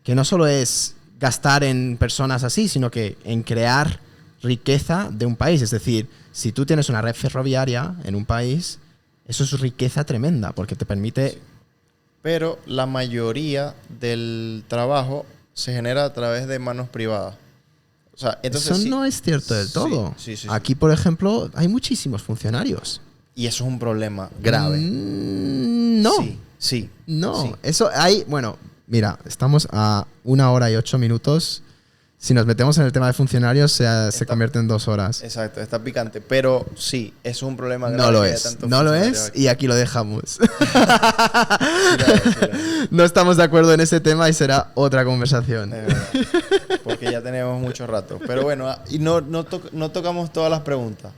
que no solo es gastar en personas así, sino que en crear riqueza de un país. Es decir, si tú tienes una red ferroviaria en un país, eso es riqueza tremenda, porque te permite... Sí. Pero la mayoría del trabajo se genera a través de manos privadas. O sea, entonces, eso sí, no es cierto del todo. Sí. Aquí, por ejemplo, hay muchísimos funcionarios. Y eso es un problema grave. No. Sí. No. Sí. Eso hay... Bueno, mira, estamos a 1 hora y 8 minutos. si nos metemos en el tema de funcionarios, se convierte en 2 horas. Exacto, está picante. Pero sí, eso es un problema grave. No lo que haya es. tantos No lo funcionarios es aquí. y aquí lo dejamos. Sí lo es, sí lo es. No estamos de acuerdo en ese tema y será otra conversación. Es verdad. Porque ya tenemos mucho rato. Pero bueno, y no tocamos todas las preguntas.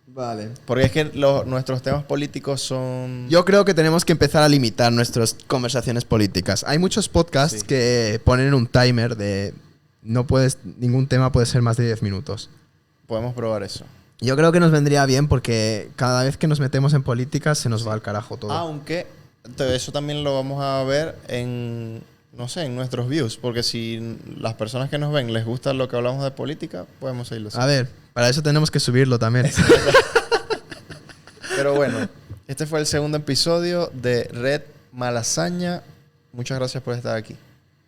Vale. Porque es que nuestros temas políticos son... Yo creo que tenemos que empezar a limitar nuestras conversaciones políticas. Hay muchos podcasts Sí. que ponen un timer de ningún tema puede ser más de 10 minutos. Podemos probar eso. Yo creo que nos vendría bien porque cada vez que nos metemos en política se nos va al carajo todo. Aunque eso también lo vamos a ver en, no sé, en nuestros views. Porque si las personas que nos ven les gusta lo que hablamos de política, podemos seguirlo así. A ver, para eso tenemos que subirlo también. Pero bueno, este fue el segundo episodio de Red Malasaña. Muchas gracias por estar aquí.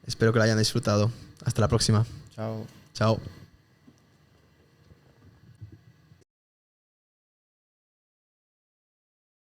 Espero que lo hayan disfrutado. Hasta la próxima. Chao. Chao.